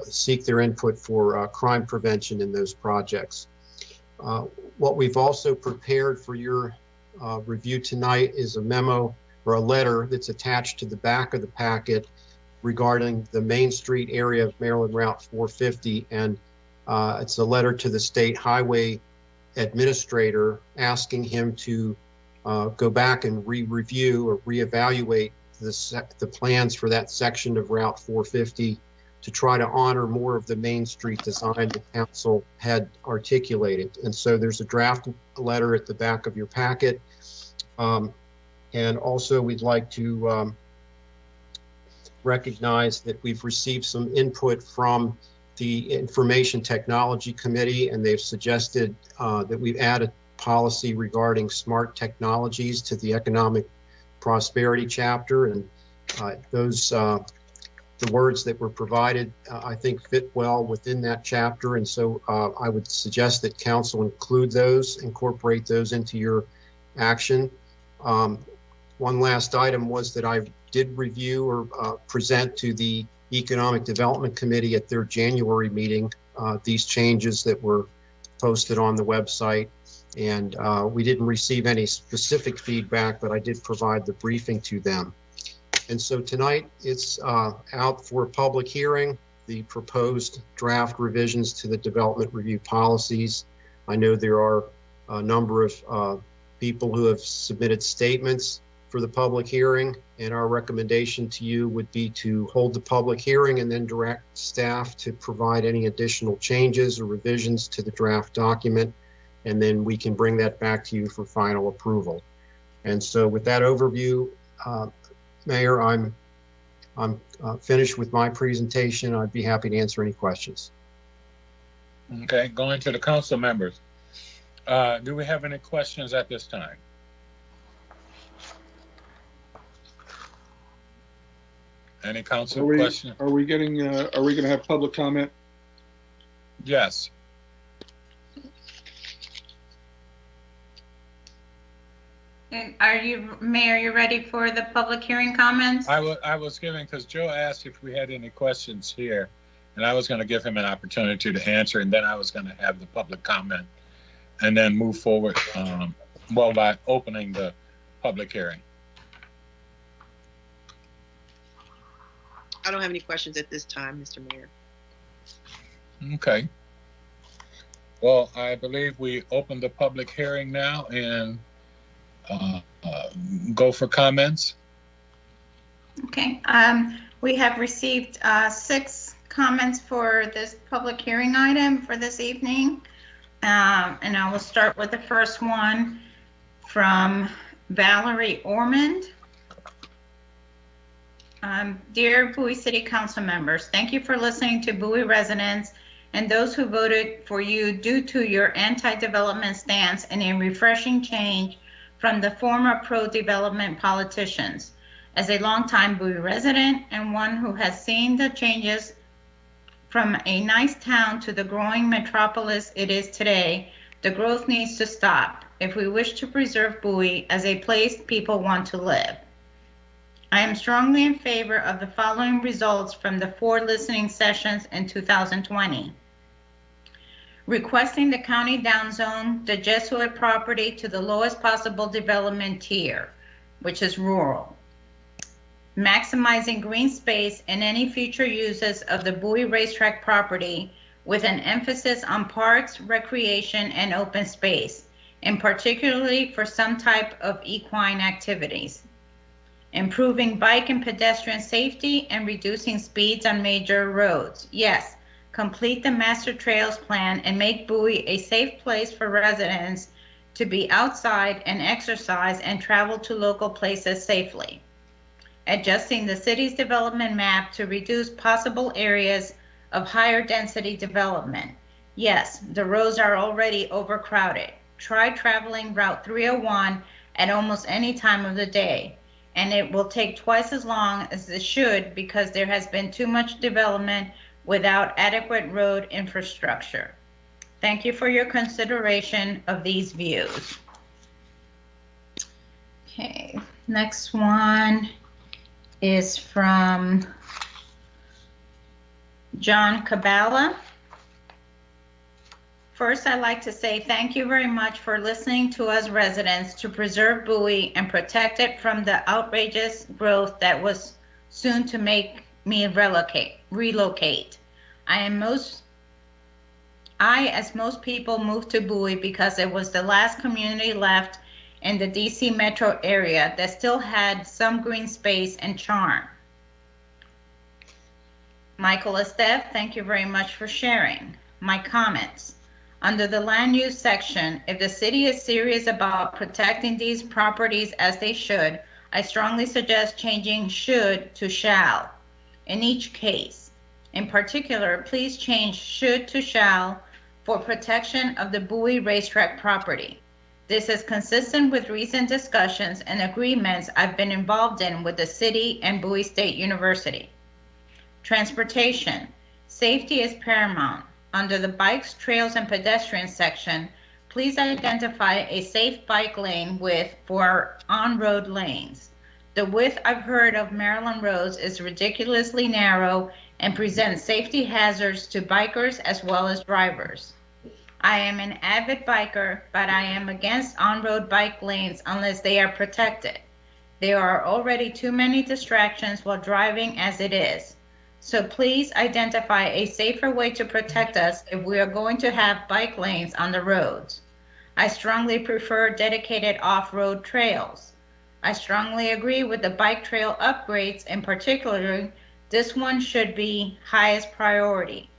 seek their input for crime prevention in those projects. What we've also prepared for your review tonight is a memo or a letter that's attached to the back of the packet regarding the Main Street area of Maryland Route 450. And it's a letter to the State Highway Administrator asking him to go back and re-review or reevaluate the plans for that section of Route 450 to try to honor more of the Main Street design the council had articulated. And so there's a draft letter at the back of your packet. And also we'd like to recognize that we've received some input from the Information Technology Committee, and they've suggested that we add a policy regarding smart technologies to the Economic Prosperity Chapter. And the words that were provided, I think, fit well within that chapter. And so I would suggest that council incorporate those into your action. One last item was that I did review or present to the Economic Development Committee at their January meeting these changes that were posted on the website. And we didn't receive any specific feedback, but I did provide the briefing to them. And so tonight it's out for a public hearing, the proposed draft revisions to the development review policies. I know there are a number of people who have submitted statements for the public hearing, and our recommendation to you would be to hold the public hearing and then direct staff to provide any additional changes or revisions to the draft document, and then we can bring that back to you for final approval. And so with that overview, Mayor, I'm finished with my presentation. I'd be happy to answer any questions. Okay, going to the council members. Do we have any questions at this time? Any council questions? Are we going to have public comment? Yes. And Mayor, you ready for the public hearing comments? I was giving, because Joe asked if we had any questions here, and I was going to give him an opportunity to answer, and then I was going to have the public comment and then move forward, by opening the public hearing. I don't have any questions at this time, Mr. Mayor. Okay. Well, I believe we open the public hearing now and go for comments. Okay. We have received 6 comments for this public hearing item for this evening. And I will start with the first one from Valerie Ormond. Dear Bowie City Council members, thank you for listening to Bowie residents and those who voted for you due to your anti-development stance and a refreshing change from the former pro-development politicians. As a longtime Bowie resident and one who has seen the changes from a nice town to the growing metropolis it is today, the growth needs to stop if we wish to preserve Bowie as a place people want to live. I am strongly in favor of the following results from the 4 listening sessions in 2020. Requesting the county downzone the Jesuit property to the lowest possible development tier, which is rural. Maximizing green space in any future uses of the Bowie racetrack property with an emphasis on parks, recreation, and open space, and particularly for some type of equine activities. Improving bike and pedestrian safety and reducing speeds on major roads. Yes, complete the master trails plan and make Bowie a safe place for residents to be outside and exercise and travel to local places safely. Adjusting the city's development map to reduce possible areas of higher density development. Yes, the roads are already overcrowded. Try traveling Route 301 at almost any time of the day, and it will take twice as long as it should because there has been too much development without adequate road infrastructure. Thank you for your consideration of these views. Okay, next one is from John Cabala. First, I'd like to say thank you very much for listening to us residents to preserve Bowie and protect it from the outrageous growth that was soon to make me relocate. As most people, moved to Bowie because it was the last community left in the DC metro area that still had some green space and charm. Michael Esteve, thank you very much for sharing. My comments. Under the land use section, if the city is serious about protecting these properties as they should, I strongly suggest changing should to shall in each case. In particular, please change should to shall for protection of the Bowie racetrack property. This is consistent with recent discussions and agreements I've been involved in with the city and Bowie State University. Transportation. Safety is paramount. Under the bikes, trails, and pedestrians section, please identify a safe bike lane width for on-road lanes. The width I've heard of Maryland roads is ridiculously narrow and presents safety hazards to bikers as well as drivers. I am an avid biker, but I am against on-road bike lanes unless they are protected. There are already too many distractions while driving as it is. So please identify a safer way to protect us if we are going to have bike lanes on the roads. I strongly prefer dedicated off-road trails. I strongly agree with the bike trail upgrades. In particular, this one should be highest priority.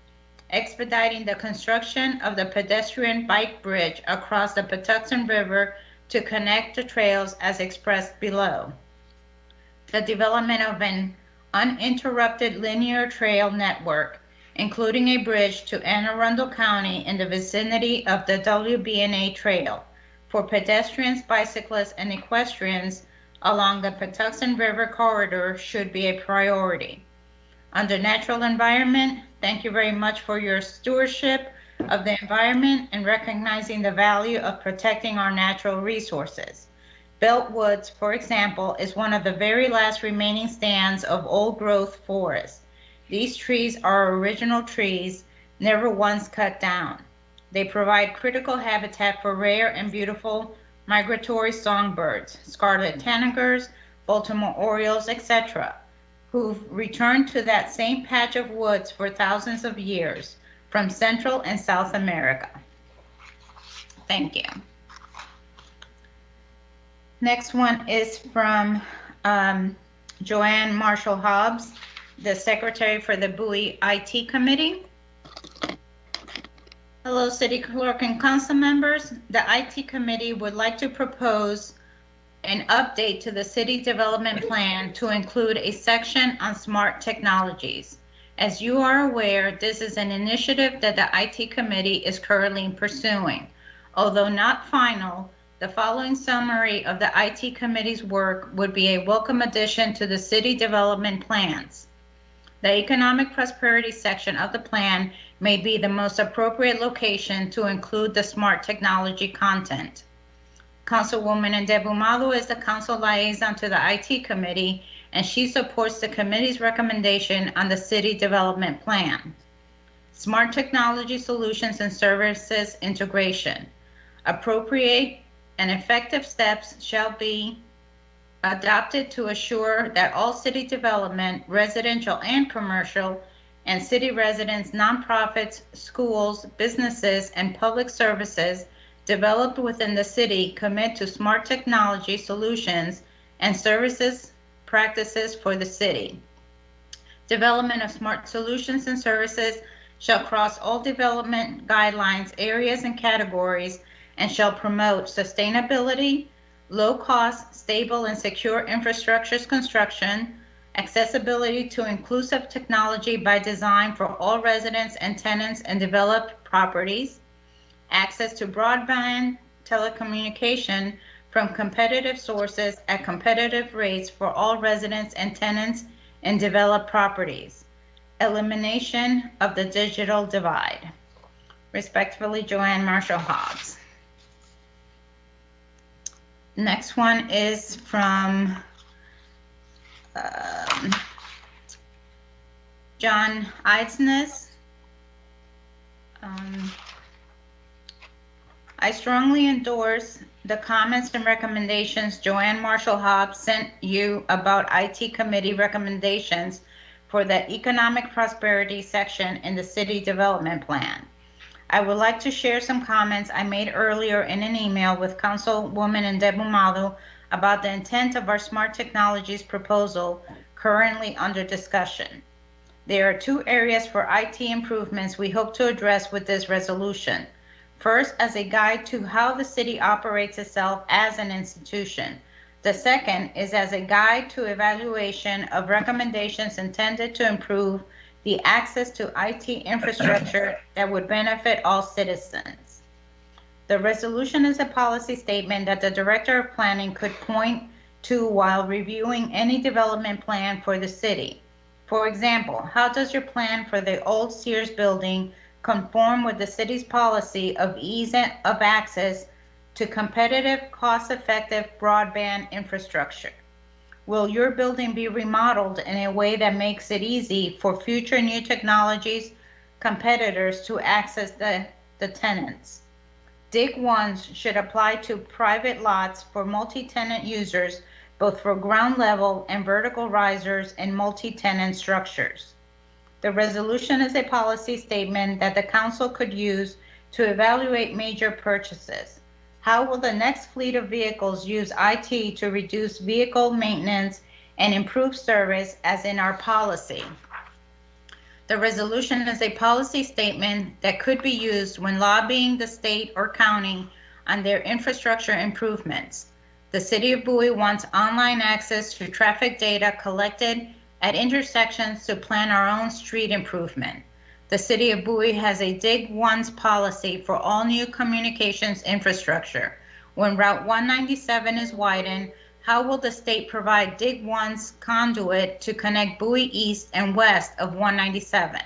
Expediting the construction of the pedestrian bike bridge across the Patuxent River to connect the trails as expressed below. The development of an uninterrupted linear trail network, including a bridge to Anne Arundel County in the vicinity of the WBNA Trail for pedestrians, bicyclists, and equestrians along the Patuxent River corridor should be a priority. Under natural environment, thank you very much for your stewardship of the environment and recognizing the value of protecting our natural resources. Belt Woods, for example, is one of the very last remaining stands of old growth forest. These trees are original trees, never once cut down. They provide critical habitat for rare and beautiful migratory songbirds, scarlet tanagers, Baltimore orioles, etc., who've returned to that same patch of woods for thousands of years from Central and South America. Thank you. Next one is from Joanne Marshall Hobbs, the Secretary for the Bowie IT Committee. Hello, City Clerk and Council members. The IT Committee would like to propose an update to the City Development Plan to include a section on smart technologies. As you are aware, this is an initiative that the IT Committee is currently pursuing. Although not final, the following summary of the IT Committee's work would be a welcome addition to the City Development Plans. The Economic Prosperity section of the plan may be the most appropriate location to include the smart technology content. Councilwoman Ndebumalo is the council liaison to the IT Committee, and she supports the committee's recommendation on the City Development Plan. Smart technology solutions and services integration. Appropriate and effective steps shall be adopted to assure that all city development, residential and commercial, and city residents, nonprofits, schools, businesses, and public services developed within the city commit to smart technology solutions and services practices for the city. Development of smart solutions and services shall cross all development guidelines, areas, and categories, and shall promote sustainability, low-cost, stable, and secure infrastructures construction, accessibility to inclusive technology by design for all residents and tenants in developed properties, access to broadband telecommunication from competitive sources at competitive rates for all residents and tenants in developed properties, elimination of the digital divide. Respectfully, Joanne Marshall Hobbs. Next one is from John Eidsness. I strongly endorse the comments and recommendations Joanne Marshall-Hobbs sent you about IT committee recommendations for the economic prosperity section in the city development plan. I would like to share some comments I made earlier in an email with Councilwoman Ndebumalo about the intent of our smart technologies proposal currently under discussion. There are two areas for IT improvements we hope to address with this resolution. First, as a guide to how the city operates itself as an institution. The second is as a guide to evaluation of recommendations intended to improve the access to IT infrastructure that would benefit all citizens. The resolution is a policy statement that the Director of Planning could point to while reviewing any development plan for the city. For example, how does your plan for the old Sears building conform with the city's policy of ease of access to competitive, cost-effective broadband infrastructure? Will your building be remodeled in a way that makes it easy for future new technologies competitors to access the tenants? Dig ones should apply to private lots for multi-tenant users, both for ground level and vertical risers in multi-tenant structures. The resolution is a policy statement that the council could use to evaluate major purchases. How will the next fleet of vehicles use IT to reduce vehicle maintenance and improve service as in our policy? The resolution is a policy statement that could be used when lobbying the state or county on their infrastructure improvements. The City of Bowie wants online access to traffic data collected at intersections to plan our own street improvement. The City of Bowie has a Dig Once policy for all new communications infrastructure. When Route 197 is widened, how will the state provide Dig Once conduit to connect Bowie east and west of 197?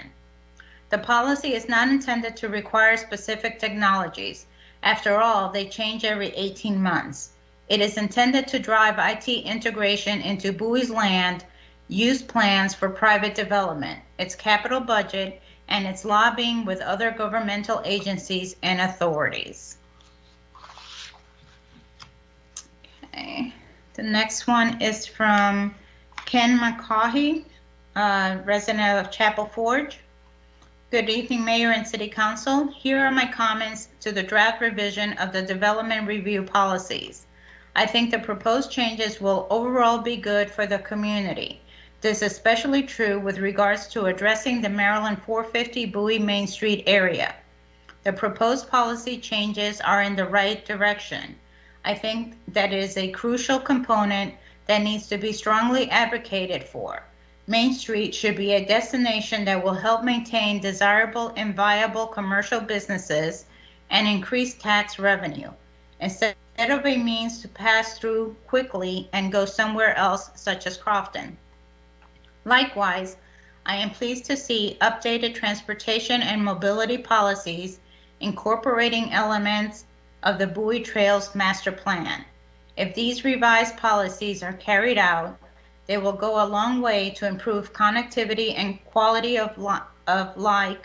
The policy is not intended to require specific technologies. After all, they change every 18 months. It is intended to drive IT integration into Bowie's land use plans for private development, its capital budget, and its lobbying with other governmental agencies and authorities. Okay, the next one is from Ken McCaughey, resident of Chapel Forge. Good evening, Mayor and City Council. Here are my comments to the draft revision of the development review policies. I think the proposed changes will overall be good for the community. This is especially true with regards to addressing the Maryland 450 Bowie Main Street area. The proposed policy changes are in the right direction. I think that it is a crucial component that needs to be strongly advocated for. Main Street should be a destination that will help maintain desirable and viable commercial businesses and increase tax revenue, instead of a means to pass through quickly and go somewhere else, such as Crofton. Likewise, I am pleased to see updated transportation and mobility policies incorporating elements of the Bowie Trails Master Plan. If these revised policies are carried out, they will go a long way to improve connectivity and quality of life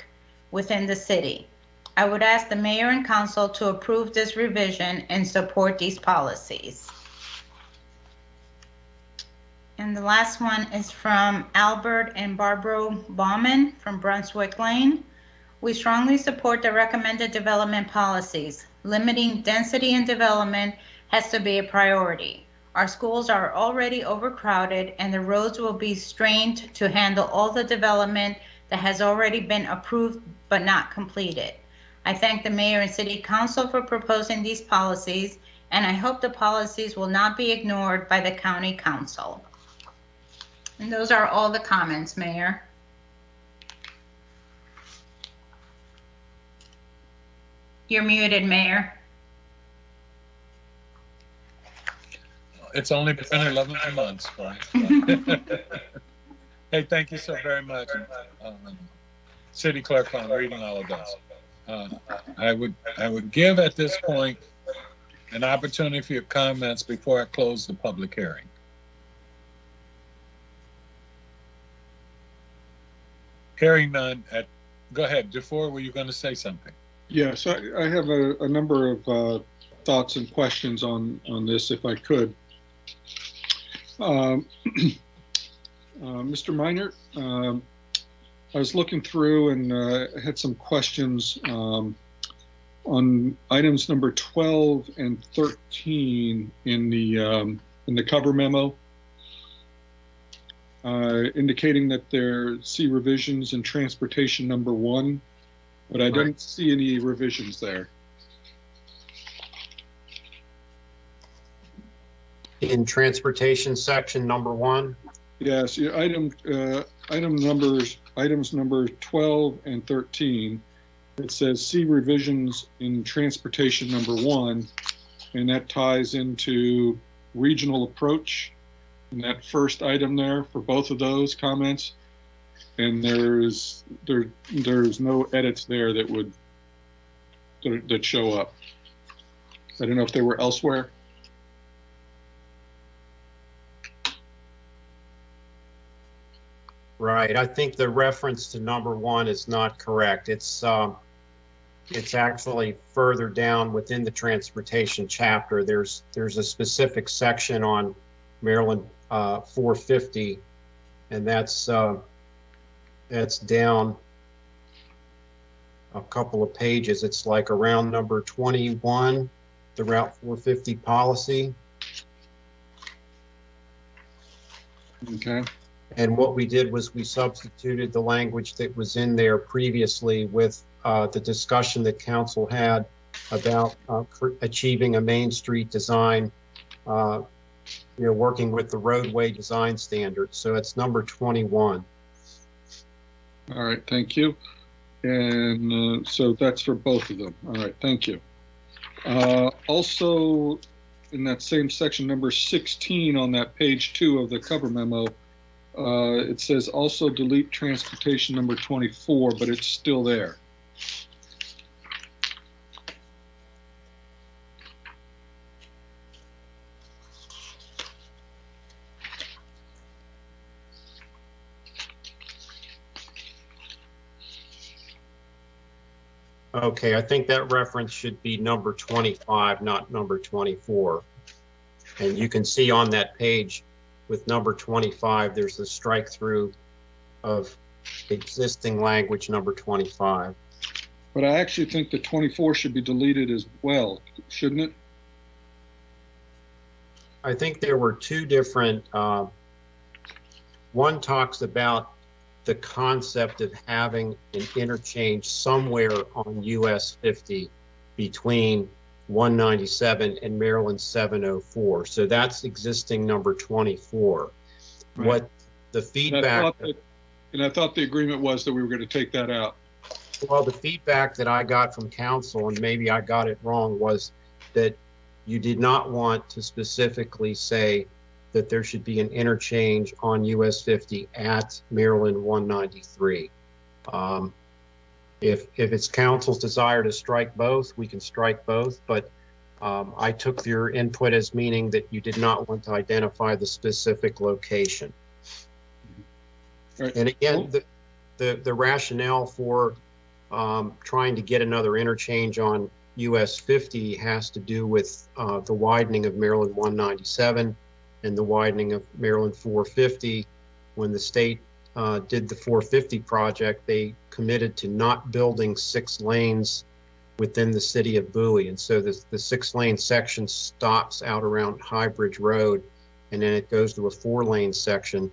within the city. I would ask the mayor and council to approve this revision and support these policies. And the last one is from Albert and Barbara Baumann from Brunswick Lane. We strongly support the recommended development policies. Limiting density and development has to be a priority. Our schools are already overcrowded and the roads will be strained to handle all the development that has already been approved but not completed. I thank the mayor and city council for proposing these policies, and I hope the policies will not be ignored by the county council. And those are all the comments, Mayor. You're muted, Mayor. It's only been 11 months, right? Hey, thank you so very much, City Clerk, on reading all of those. I would give at this point an opportunity for your comments before I close the public hearing. Hearing none. Go ahead, Dufour, were you going to say something? Yes, I have a number of thoughts and questions on this, if I could. Mr. Meinert, I was looking through and had some questions on items number 12 and 13 in the cover memo, indicating that there see revisions in transportation number 1, but I didn't see any revisions there. In transportation section number 1? Yes, yeah, items number 12 and 13. It says see revisions in transportation number 1, and that ties into regional approach. And that first item there for both of those comments, and there's no edits there that show up. I don't know if they were elsewhere. Right. I think the reference to number 1 is not correct. It's actually further down within the transportation chapter. There's a specific section on Maryland 450, and that's down a couple of pages. It's like around number 21, the Route 450 policy. Okay. And what we did was we substituted the language that was in there previously with the discussion that council had about achieving a Main Street design, working with the roadway design standards. So it's number 21. All right, thank you. And so that's for both of them. All right, thank you. Also, in that same section, number 16 on that page 2 of the cover memo, it says also delete transportation number 24, but it's still there. Okay, I think that reference should be number 25, not number 24. And you can see on that page with number 25, there's the strike through of existing language number 25. But I actually think the 24 should be deleted as well, shouldn't it? I think there were two different, one talks about the concept of having an interchange somewhere on US 50 between 197 and Maryland 704. So that's existing number 24. Right. What the feedback... And I thought the agreement was that we were going to take that out. Well, the feedback that I got from council, and maybe I got it wrong, was that you did not want to specifically say that there should be an interchange on US 50 at Maryland 193. If it's council's desire to strike both, we can strike both, but I took your input as meaning that you did not want to identify the specific location. Right. And again, the rationale for trying to get another interchange on US 50 has to do with the widening of Maryland 197 and the widening of Maryland 450. When the state did the 450 project, they committed to not building 6 lanes within the city of Bowie. And so the 6-lane section stops out around High Bridge Road, and then it goes to a 4-lane section.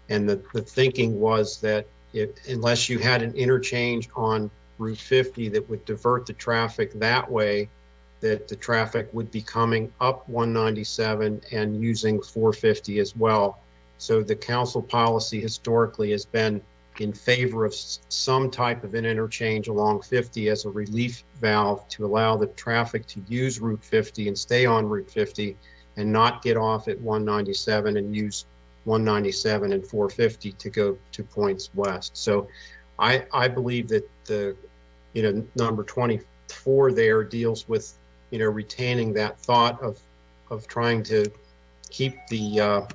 And the thinking was that unless you had an interchange on Route 50 that would divert the traffic that way, that the traffic would be coming up 197 and using 450 as well. So the council policy historically has been in favor of some type of an interchange along 50 as a relief valve to allow the traffic to use Route 50 and stay on Route 50 and not get off at 197 and use 197 and 450 to go to points west. So I believe that the number 24 there deals with retaining that thought of trying to keep the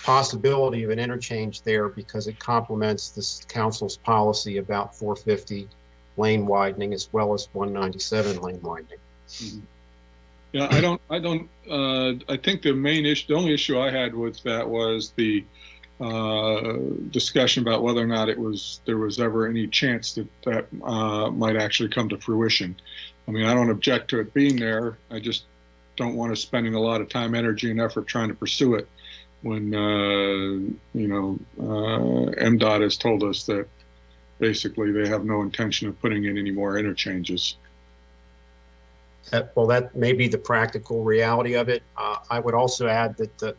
possibility of an interchange there because it complements this council's policy about 450 lane widening as well as 197 lane widening. Yeah, I think the only issue I had with that was the discussion about whether or not there was ever any chance that might actually come to fruition. I mean, I don't object to it being there. I just don't want to spending a lot of time, energy, and effort trying to pursue it when, MDOT has told us that basically they have no intention of putting in any more interchanges. Well, that may be the practical reality of it. I would also add that the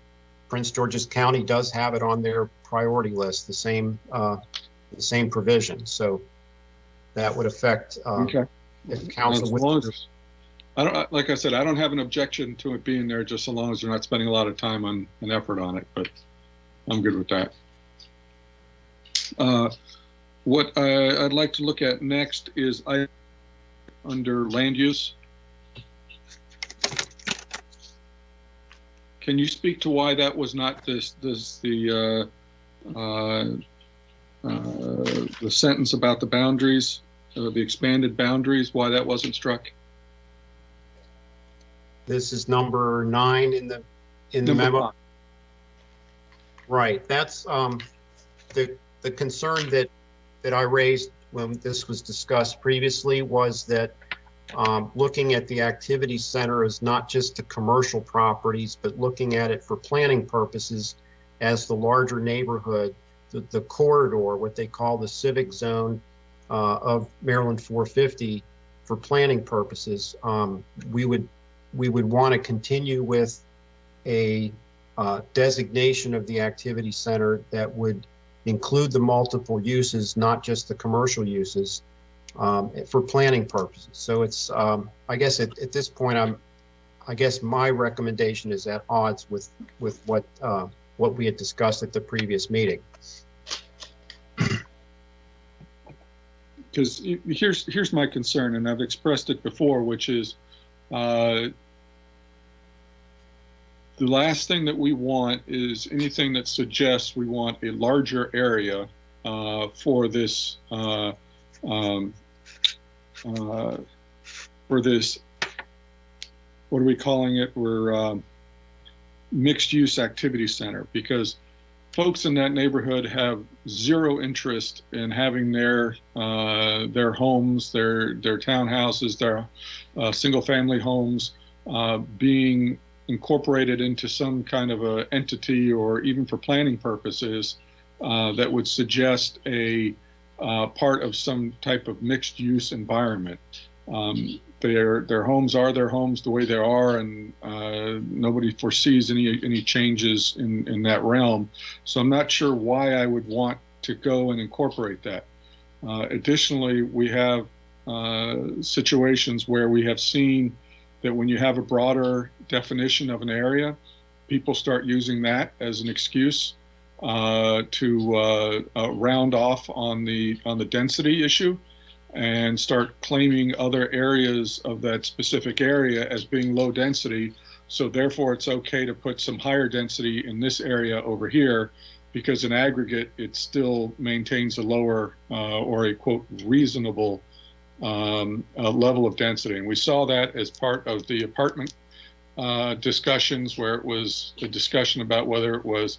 Prince George's County does have it on their priority list, the same provision. So that would affect Okay. if council like I said, I don't have an objection to it being there, just so long as they're not spending a lot of time and effort on it, but I'm good with that. What I'd like to look at next is under land use. Can you speak to why that was not the sentence about the boundaries, the expanded boundaries, why that wasn't struck? This is number 9 in the memo. 5. Right. That's the concern that I raised when this was discussed previously was that looking at the activity center as not just the commercial properties, but looking at it for planning purposes as the larger neighborhood, the corridor, what they call the civic zone of Maryland 450 for planning purposes. We would want to continue with a designation of the activity center that would include the multiple uses, not just the commercial uses, for planning purposes. So it's, I guess at this point, I guess my recommendation is at odds with what we had discussed at the previous meeting. Because here's my concern, and I've expressed it before, which is the last thing that we want is anything that suggests we want a larger area for this what are we calling it? We're mixed use activity center, because folks in that neighborhood have zero interest in having their homes, their townhouses, their single family homes being incorporated into some kind of a entity, or even for planning purposes, that would suggest a part of some type of mixed use environment. Their homes are their homes the way they are, and nobody foresees any changes in that realm. So I'm not sure why I would want to go and incorporate that. Additionally, we have situations where we have seen that when you have a broader definition of an area, people start using that as an excuse to round off on the density issue, and start claiming other areas of that specific area as being low density. So therefore, it's okay to put some higher density in this area over here, because in aggregate, it still maintains a lower or a quote reasonable level of density. And we saw that as part of the apartment discussions, where it was a discussion about whether it was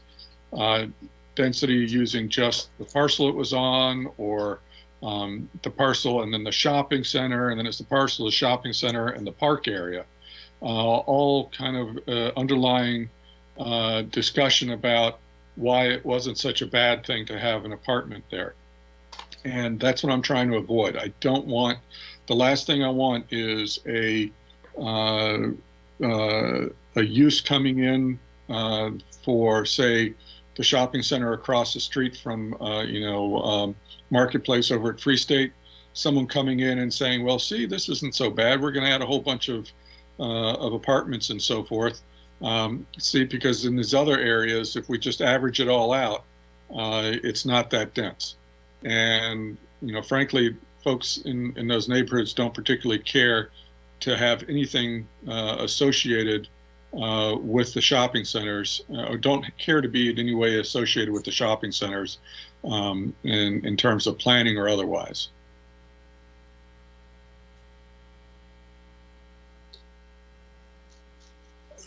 density using just the parcel it was on, or the parcel and then the shopping center, and then it's the parcel, the shopping center, and the park area. All kind of underlying discussion about why it wasn't such a bad thing to have an apartment there. And that's what I'm trying to avoid. I don't want, the last thing I want is a use coming in for, say, the shopping center across the street from, Marketplace over at Free State, someone coming in and saying, well, see, this isn't so bad. We're going to add a whole bunch of apartments and so forth. See, because in these other areas, if we just average it all out, it's not that dense. And, frankly, folks in those neighborhoods don't particularly care to have anything associated with the shopping centers, or don't care to be in any way associated with the shopping centers in terms of planning or otherwise.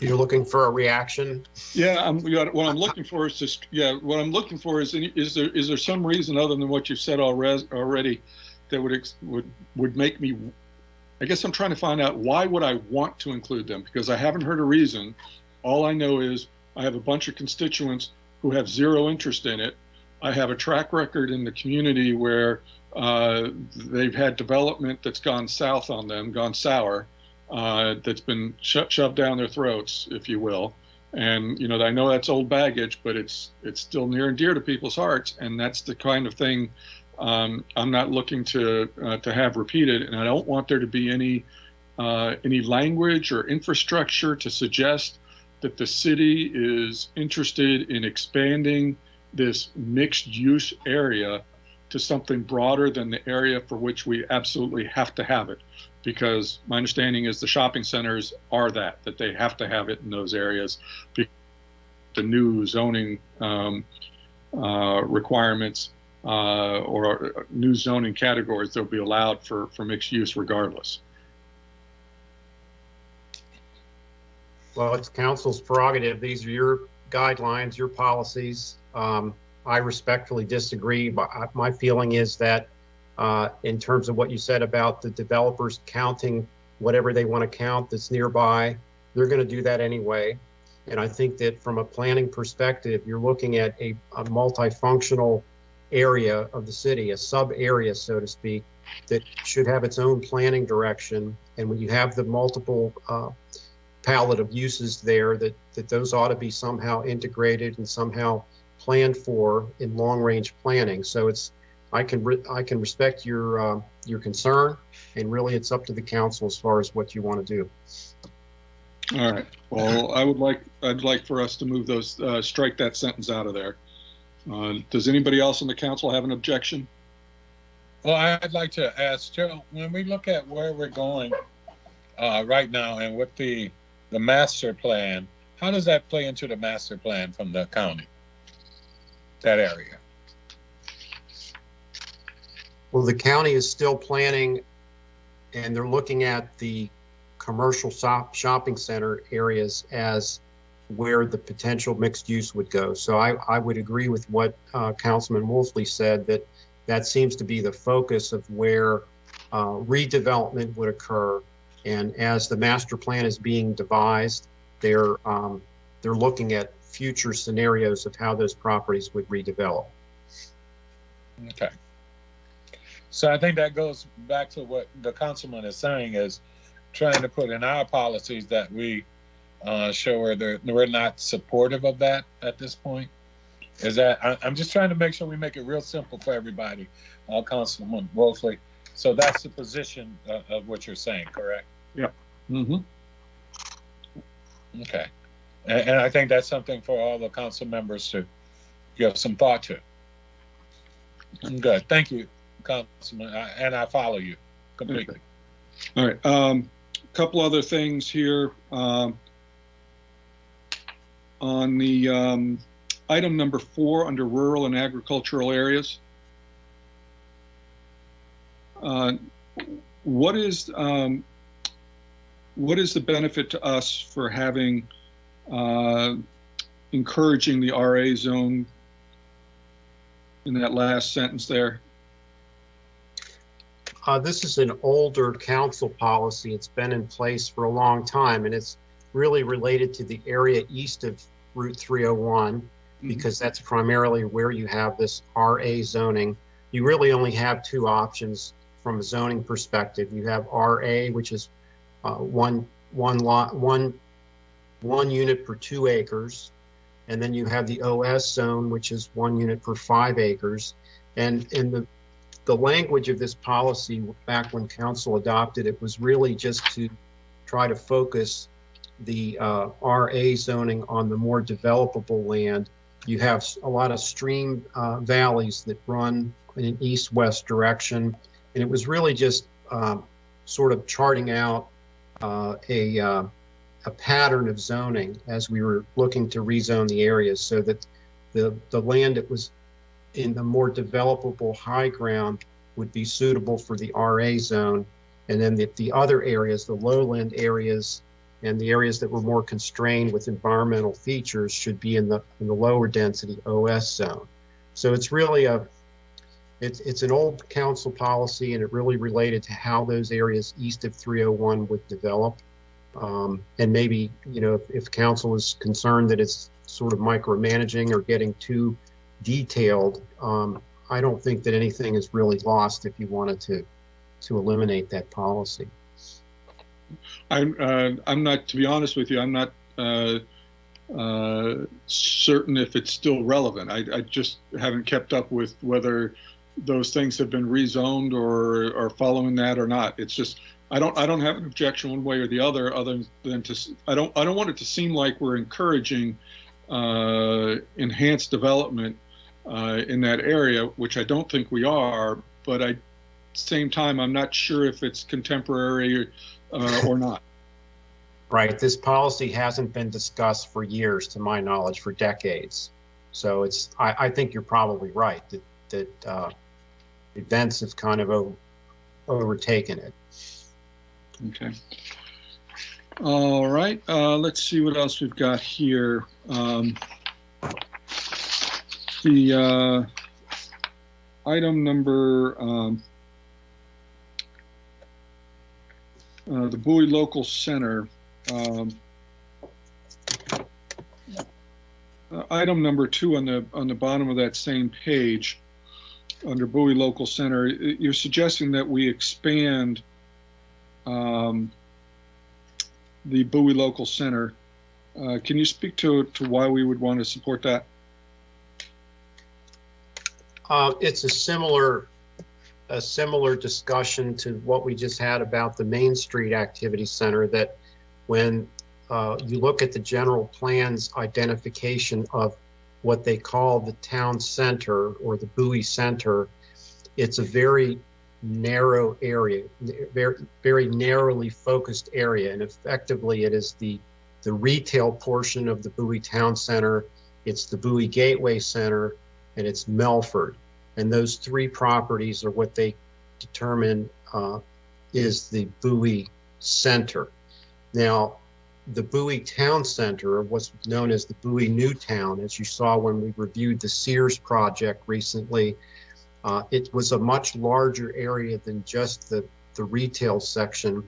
You're looking for a reaction? Yeah, what I'm looking for is just, yeah, what I'm looking for is there some reason other than what you've said already that would make me, I guess I'm trying to find out why would I want to include them, because I haven't heard a reason. All I know is I have a bunch of constituents who have zero interest in it. I have a track record in the community where they've had development that's gone south on them, gone sour, that's been shoved down their throats, if you will. And, you know, I know that's old baggage, but it's still near and dear to people's hearts. And that's the kind of thing I'm not looking to have repeated. And I don't want there to be any language or infrastructure to suggest that the city is interested in expanding this mixed use area to something broader than the area for which we absolutely have to have it. Because my understanding is the shopping centers are that they have to have it in those areas. The new zoning requirements or new zoning categories, they'll be allowed for mixed use regardless. Well, it's council's prerogative. These are your guidelines, your policies. I respectfully disagree, but my feeling is that in terms of what you said about the developers counting whatever they want to count that's nearby, they're going to do that anyway. And I think that from a planning perspective, you're looking at a multifunctional area of the city, a sub area, so to speak, that should have its own planning direction. And when you have the multiple palette of uses there, that those ought to be somehow integrated and somehow planned for in long range planning. So I can respect your concern, and really it's up to the council as far as what you want to do. All right. Well, I'd like for us to move those, strike that sentence out of there. Does anybody else in the council have an objection? Well, I'd like to ask Joe, when we look at where we're going right now and with the master plan, how does that play into the master plan from the county, that area? Well, the county is still planning, and they're looking at the commercial shopping center areas as where the potential mixed use would go. So I would agree with what Councilman Wolfley said, that seems to be the focus of where redevelopment would occur. And as the master plan is being devised, they're looking at future scenarios of how those properties would redevelop. Okay. So I think that goes back to what the councilman is saying, is trying to put in our policies that we show where we're not supportive of that at this point. Is that I'm just trying to make sure we make it real simple for everybody, Councilman Wolfley. So that's the position of what you're saying, correct? Yeah. Mm-hmm. Okay. And I think that's something for all the council members to give some thought to. Good. Thank you, Councilman. And I follow you completely. Okay. All right. Couple other things here. On the item number 4 under rural and agricultural areas. What is the benefit to us for having encouraging the RA zone in that last sentence there? This is an older council policy. It's been in place for a long time, and it's really related to the area east of Route 301, because that's primarily where you have this RA zoning. You really only have 2 options from a zoning perspective. You have RA, which is one unit per 2 acres, and then you have the OS zone, which is 1 unit per 5 acres. And in the language of this policy back when council adopted it was really just to try to focus the RA zoning on the more developable land. You have a lot of stream valleys that run in an east-west direction, and it was really just sort of charting out a pattern of zoning as we were looking to rezone the areas, so that the land that was in the more developable high ground would be suitable for the RA zone, and then the other areas, the lowland areas, and the areas that were more constrained with environmental features should be in the lower density OS zone. So it's really it's an old council policy, and it really related to how those areas east of 301 would develop. And maybe, if council is concerned that it's sort of micromanaging or getting too detailed, I don't think that anything is really lost if you wanted to eliminate that policy. I'm not, to be honest with you, I'm not certain if it's still relevant. I just haven't kept up with whether those things have been rezoned or are following that or not. It's just, I don't have an objection one way or the other than to, I don't want it to seem like we're encouraging enhanced development in that area, which I don't think we are, but at the same time, I'm not sure if it's contemporary or not. Right. This policy hasn't been discussed for years, to my knowledge, for decades. So I think you're probably right that events have kind of overtaken it. Okay. All right. Let's see what else we've got here. The item number, the Bowie Local Center. Item number 2 on the bottom of that same page, under Bowie Local Center, you're suggesting that we expand the Bowie Local Center. Can you speak to why we would want to support that? It's a similar discussion to what we just had about the Main Street Activity Center, that when you look at the general plan's identification of what they call the town center or the Bowie Center, it's a very narrow area, very, very narrowly focused area, and effectively it is the retail portion of the Bowie Town Center, it's the Bowie Gateway Center, and it's Melford. And those 3 properties are what they determine is the Bowie Center. Now, the Bowie Town Center, or what's known as the Bowie New Town, as you saw when we reviewed the Sears project recently, it was a much larger area than just the retail section,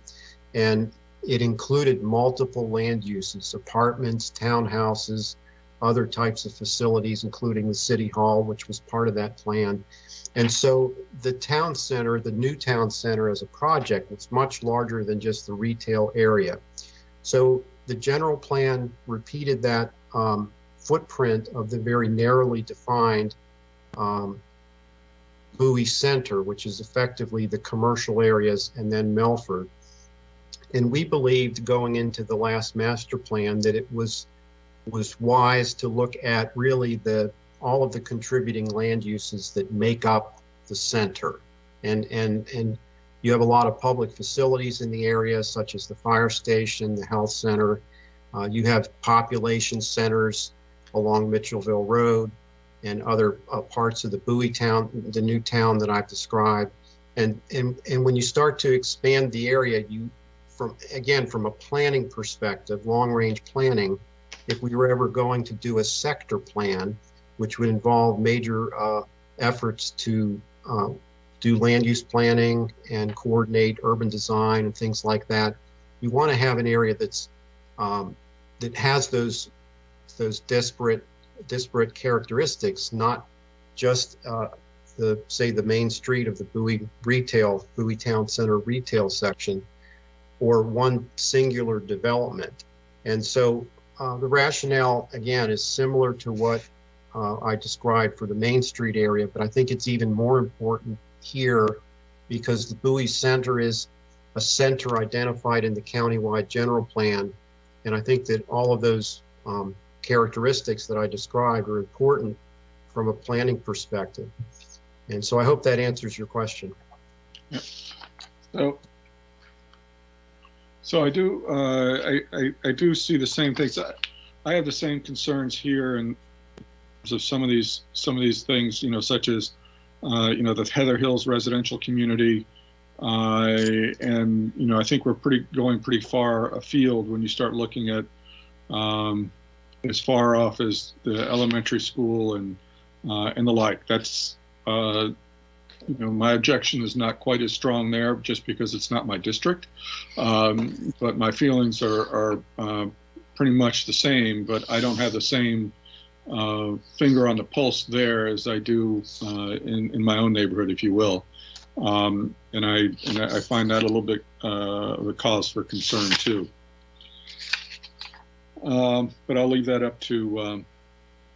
and it included multiple land uses, apartments, townhouses, other types of facilities, including the City Hall, which was part of that plan. And so the town center, the new town center as a project, was much larger than just the retail area. So the general plan repeated that footprint of the very narrowly defined Bowie Center, which is effectively the commercial areas, and then Melford. And we believed going into the last master plan that it was wise to look at really all of the contributing land uses that make up the center. And you have a lot of public facilities in the area, such as the fire station, the health center. You have population centers along Mitchellville Road and other parts of the Bowie town, the new town that I've described. And when you start to expand the area, from a planning perspective, long-range planning, if we were ever going to do a sector plan, which would involve major efforts to do land use planning and coordinate urban design and things like that, you want to have an area that's that has those disparate characteristics, not just the main street of the Bowie Town Center retail section, or one singular development. And so the rationale, again, is similar to what I described for the Main Street area, but I think it's even more important here because the Bowie Center is a center identified in the countywide general plan. And I think that all of those characteristics that I described are important from a planning perspective. And so I hope that answers your question. Yeah. So I do see the same things. I have the same concerns here in terms of some of these things, such as the Heather Hills residential community, And, you know, I think we're going pretty far afield when you start looking at as far off as the elementary school and the like. That's, you know, my objection is not quite as strong there just because it's not my district. But my feelings are pretty much the same, but I don't have the same finger on the pulse there as I do in my own neighborhood, if you will. And I find that a little bit of a cause for concern too. But I'll leave that up to,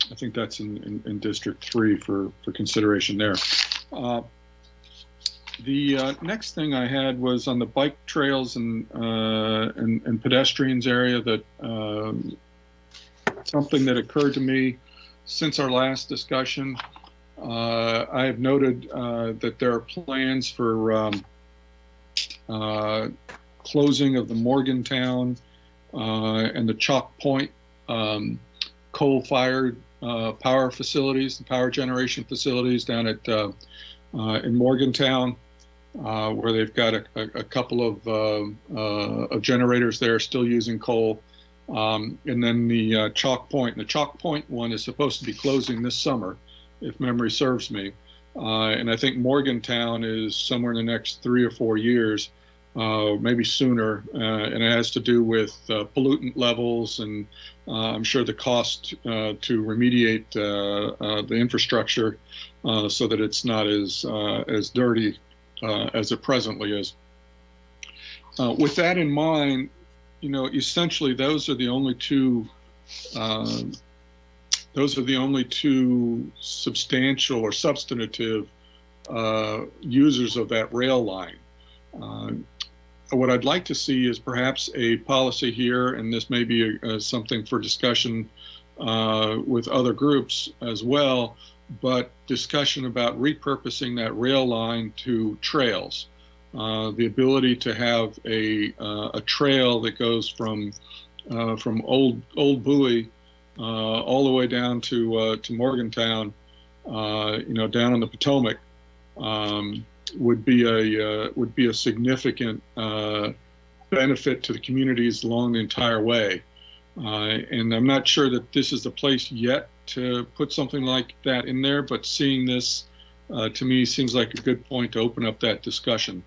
I think that's in District 3 for consideration there. The next thing I had was on the bike trails and pedestrians area, that something that occurred to me since our last discussion. I have noted that there are plans for closing of the Morgantown and the Chalk Point coal-fired power facilities, the power generation facilities down at in Morgantown, where they've got a couple of generators there still using coal. And then the Chalk Point. And the Chalk Point one is supposed to be closing this summer, if memory serves me. And I think Morgantown is somewhere in the next 3 or 4 years, maybe sooner. And it has to do with pollutant levels, and I'm sure the cost to remediate the infrastructure so that it's not as dirty as it presently is. With that in mind, you know, essentially those are the only two substantial or substantive users of that rail line. What I'd like to see is perhaps a policy here, and this may be something for discussion with other groups as well, but discussion about repurposing that rail line to trails. The ability to have a trail that goes from old Bowie all the way down to Morgantown, you know, down on the Potomac, would be a significant benefit to the communities along the entire way. And I'm not sure that this is the place yet to put something like that in there, but seeing this to me seems like a good point to open up that discussion.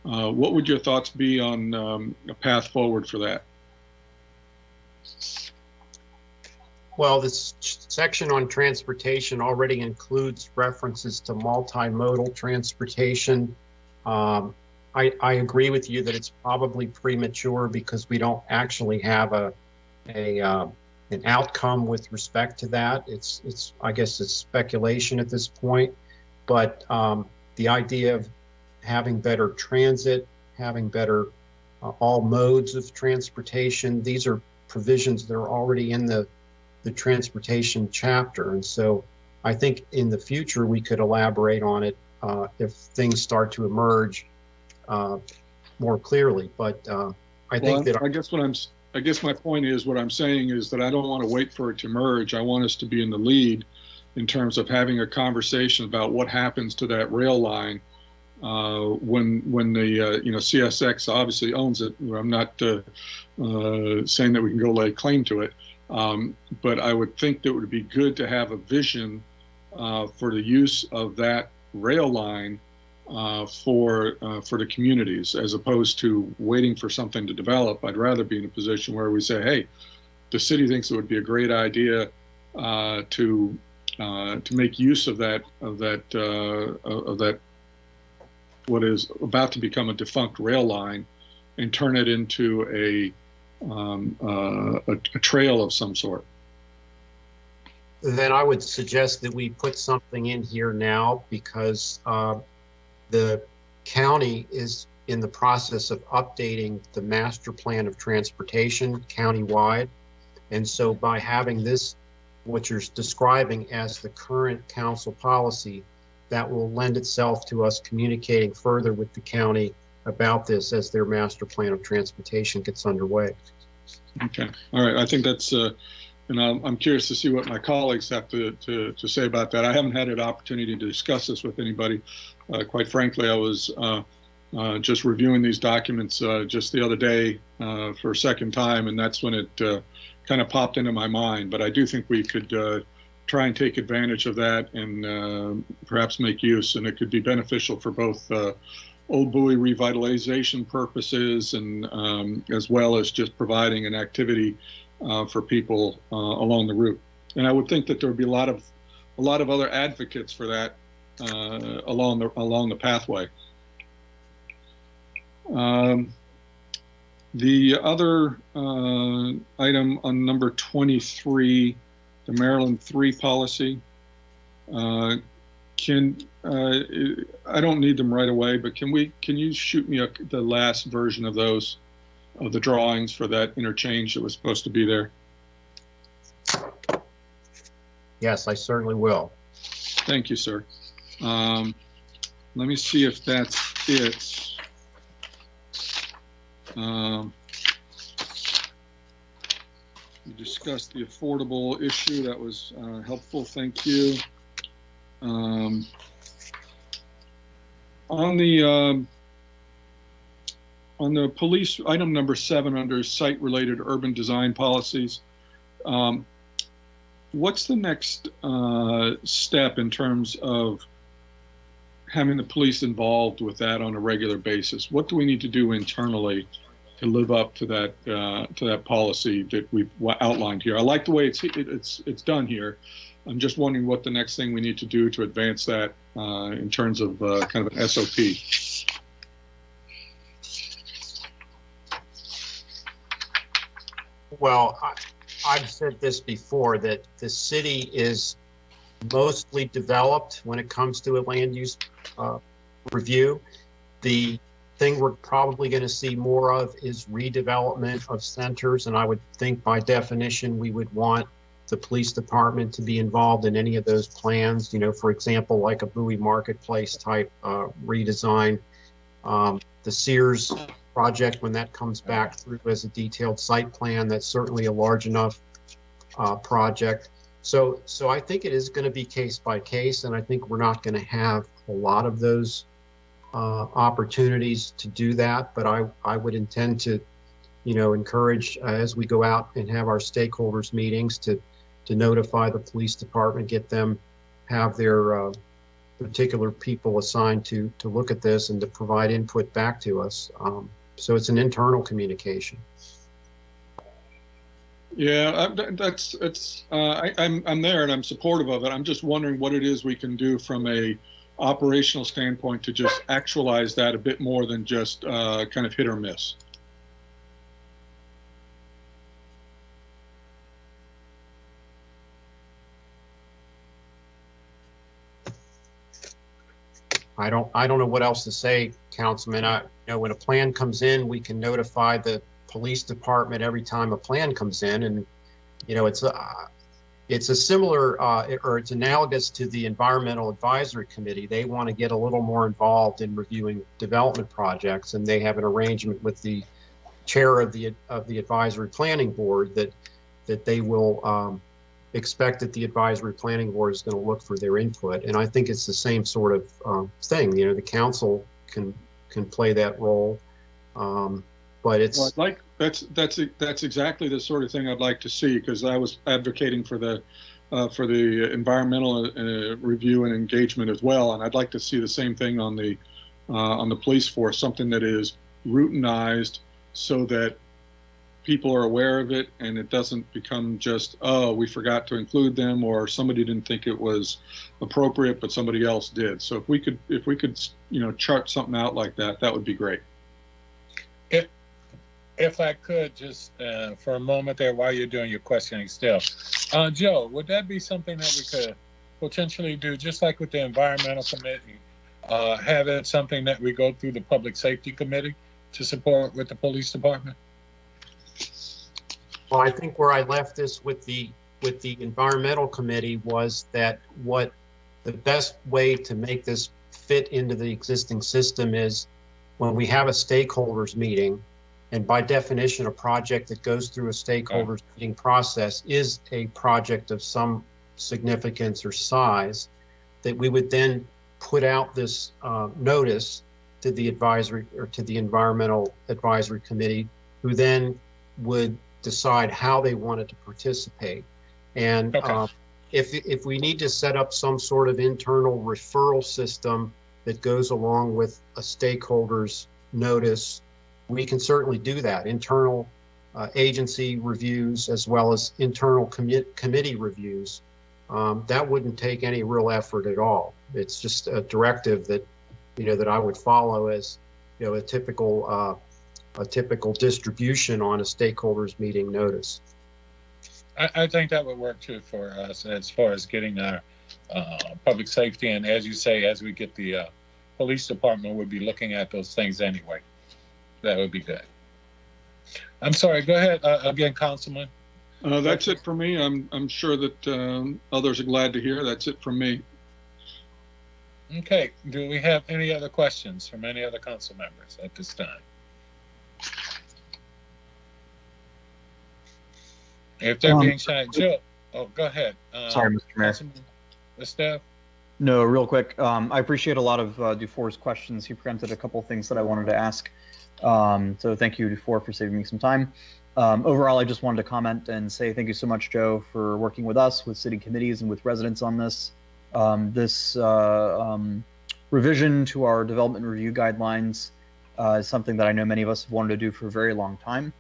What would your thoughts be on a path forward for that? Well, this section on transportation already includes references to multimodal transportation. I agree with you that it's probably premature because we don't actually have an outcome with respect to that. I guess it's speculation at this point, but the idea of having better transit, having better all modes of transportation, these are provisions that are already in the transportation chapter. And so I think in the future we could elaborate on it if things start to emerge more clearly. But I think that I guess my point is, what I'm saying is that I don't want to wait for it to merge. I want us to be in the lead in terms of having a conversation about what happens to that rail line when the CSX obviously owns it. I'm not saying that we can go lay claim to it, but I would think that it would be good to have a vision for the use of that rail line for the communities, as opposed to waiting for something to develop. I'd rather be in a position where we say, hey, the city thinks it would be a great idea to make use of that what is about to become a defunct rail line and turn it into a trail of some sort. Then I would suggest that we put something in here now, because the county is in the process of updating the master plan of transportation countywide. And so by having this, what you're describing as the current council policy, that will lend itself to us communicating further with the county about this as their master plan of transportation gets underway. Okay, all right. I think that's, and I'm curious to see what my colleagues have to say about that. I haven't had an opportunity to discuss this with anybody. Quite frankly, I was just reviewing these documents just the other day for a second time, and that's when it kind of popped into my mind. But I do think we could try and take advantage of that and perhaps make use, and it could be beneficial for both Old Bowie revitalization purposes and as well as just providing an activity for people along the route. And I would think that there would be a lot of other advocates for that along the pathway. The other item on number 23, the Maryland 3 policy, I don't need them right away, but can you shoot me the last version of those, of the drawings for that interchange that was supposed to be there? Yes, I certainly will. Thank you, sir. Let me see if that's it. We discussed the affordable issue. That was helpful. Thank you. On the police item number 7 under site-related urban design policies, what's the next step in terms of having the police involved with that on a regular basis? What do we need to do internally to live up to that policy that we've outlined here? I like the way it's done here. I'm just wondering what the next thing we need to do to advance that in terms of kind of an SOP. Well, I've said this before, that the city is mostly developed when it comes to a land use review. The thing we're probably going to see more of is redevelopment of centers, and I would think by definition we would want the police department to be involved in any of those plans. You know, for example, like a Bowie Marketplace type redesign. The Sears project, when that comes back through as a detailed site plan, that's certainly a large enough project. So I think it is going to be case by case, and I think we're not going to have a lot of those opportunities to do that. But I would intend to, encourage as we go out and have our stakeholders meetings to notify the police department, get them, have their particular people assigned to look at this and to provide input back to us. So it's an internal communication. Yeah, I'm there and I'm supportive of it. I'm just wondering what it is we can do from a operational standpoint to just actualize that a bit more than just kind of hit or miss. I don't know what else to say, Councilman. When a plan comes in, we can notify the police department every time a plan comes in, and it's a similar or it's analogous to the Environmental Advisory Committee. They want to get a little more involved in reviewing development projects, and they have an arrangement with the chair of the Advisory Planning Board that they will expect that the Advisory Planning Board is going to look for their input. And I think it's the same sort of thing. The council can play that role, but it's that's exactly the sort of thing I'd like to see, because I was advocating for the environmental review and engagement as well, and I'd like to see the same thing on the police force, something that is routinized so that people are aware of it and it doesn't become just, oh, we forgot to include them, or somebody didn't think it was appropriate but somebody else did. So if we could chart something out like that, that would be great. If I could just for a moment there while you're doing your questioning still, Joe, would that be something that we could potentially do, just like with the environmental committee, have it something that we go through the public safety committee to support with the police department? Well, I think where I left this with the environmental committee was that what the best way to make this fit into the existing system is when we have a stakeholders meeting, and by definition, a project that goes through a stakeholders meeting process is a project of some significance or size, that we would then put out this notice to the advisory or to the environmental advisory committee, who then would decide how they wanted to participate. And Okay. if we need to set up some sort of internal referral system that goes along with a stakeholder's notice, we can certainly do that. Internal agency reviews as well as internal committee reviews. That wouldn't take any real effort at all. It's just a directive that, that I would follow as, a typical distribution on a stakeholders meeting notice. I think that would work too for us as far as getting our public safety. And as you say, as we get the police department, we'll be looking at those things anyway. That would be good. I'm sorry, go ahead again, Councilman. That's it for me. I'm sure that others are glad to hear. That's it from me. Okay, do we have any other questions from any other council members at this time? If they're being shy, Joe, go ahead. Sorry, Mr. Mayor. Councilman Esteve? No, real quick. I appreciate a lot of Dufour's questions. He preempted a couple of things that I wanted to ask. So thank you, Dufour, for saving me some time. Overall, I just wanted to comment and say thank you so much, Joe, for working with us, with city committees, and with residents on this. This revision to our development review guidelines is something that I know many of us have wanted to do for a very long time.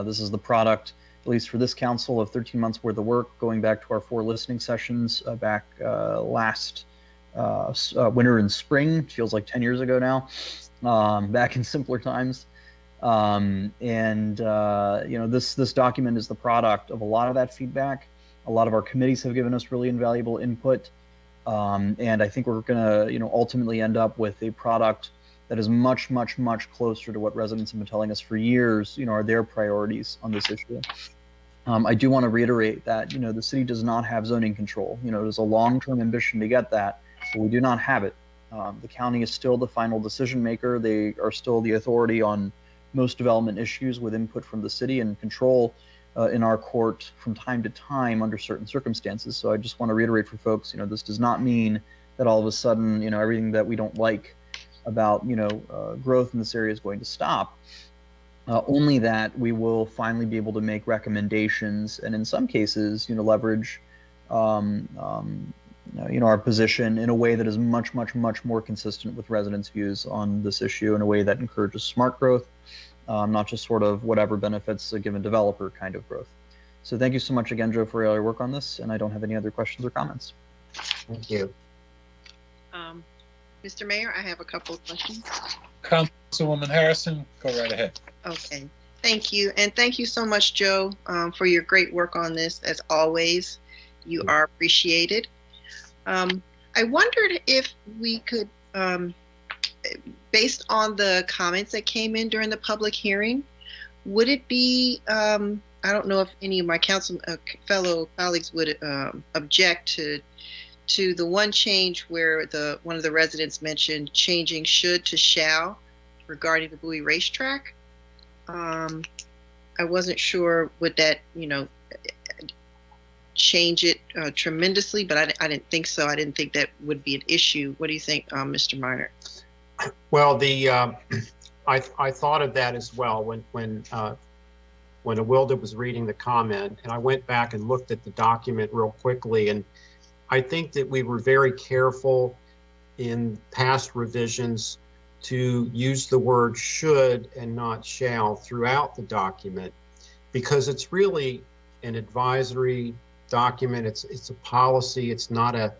This is the product, at least for this council, of 13 months worth of work, going back to our 4 listening sessions back last winter and spring. Feels like 10 years ago now, back in simpler times. This document is the product of a lot of that feedback. A lot of our committees have given us really invaluable input. And I think we're going to, ultimately end up with a product that is much, much, much closer to what residents have been telling us for years, are their priorities on this issue. I do want to reiterate that, the city does not have zoning control. It is a long-term ambition to get that, but we do not have it. The county is still the final decision maker. They are still the authority on most development issues with input from the city and control in our court from time to time under certain circumstances. So I just want to reiterate for folks, this does not mean that all of a sudden, everything that we don't like about, growth in this area is going to stop. Only that we will finally be able to make recommendations and in some cases, leverage, our position in a way that is much, much, much more consistent with residents' views on this issue in a way that encourages smart growth, not just sort of whatever benefits a given developer kind of growth. So thank you so much again, Joe, for all your work on this, and I don't have any other questions or comments. Thank you. Mr. Mayor, I have a couple of questions. Councilwoman Harrison, go right ahead. Okay, thank you. And thank you so much, Joe, for your great work on this. As always, you are appreciated. I wondered if we could, based on the comments that came in during the public hearing, would it be, I don't know if any of my fellow colleagues would object to the one change where one of the residents mentioned changing should to shall regarding the Bowie racetrack. I wasn't sure would that, change it tremendously, but I didn't think so. I didn't think that would be an issue. What do you think, Mr. Meinert? Well, I thought of that as well when Awilda was reading the comment, and I went back and looked at the document real quickly, and I think that we were very careful in past revisions to use the word should and not shall throughout the document, because it's really an advisory document. It's a policy. It's not a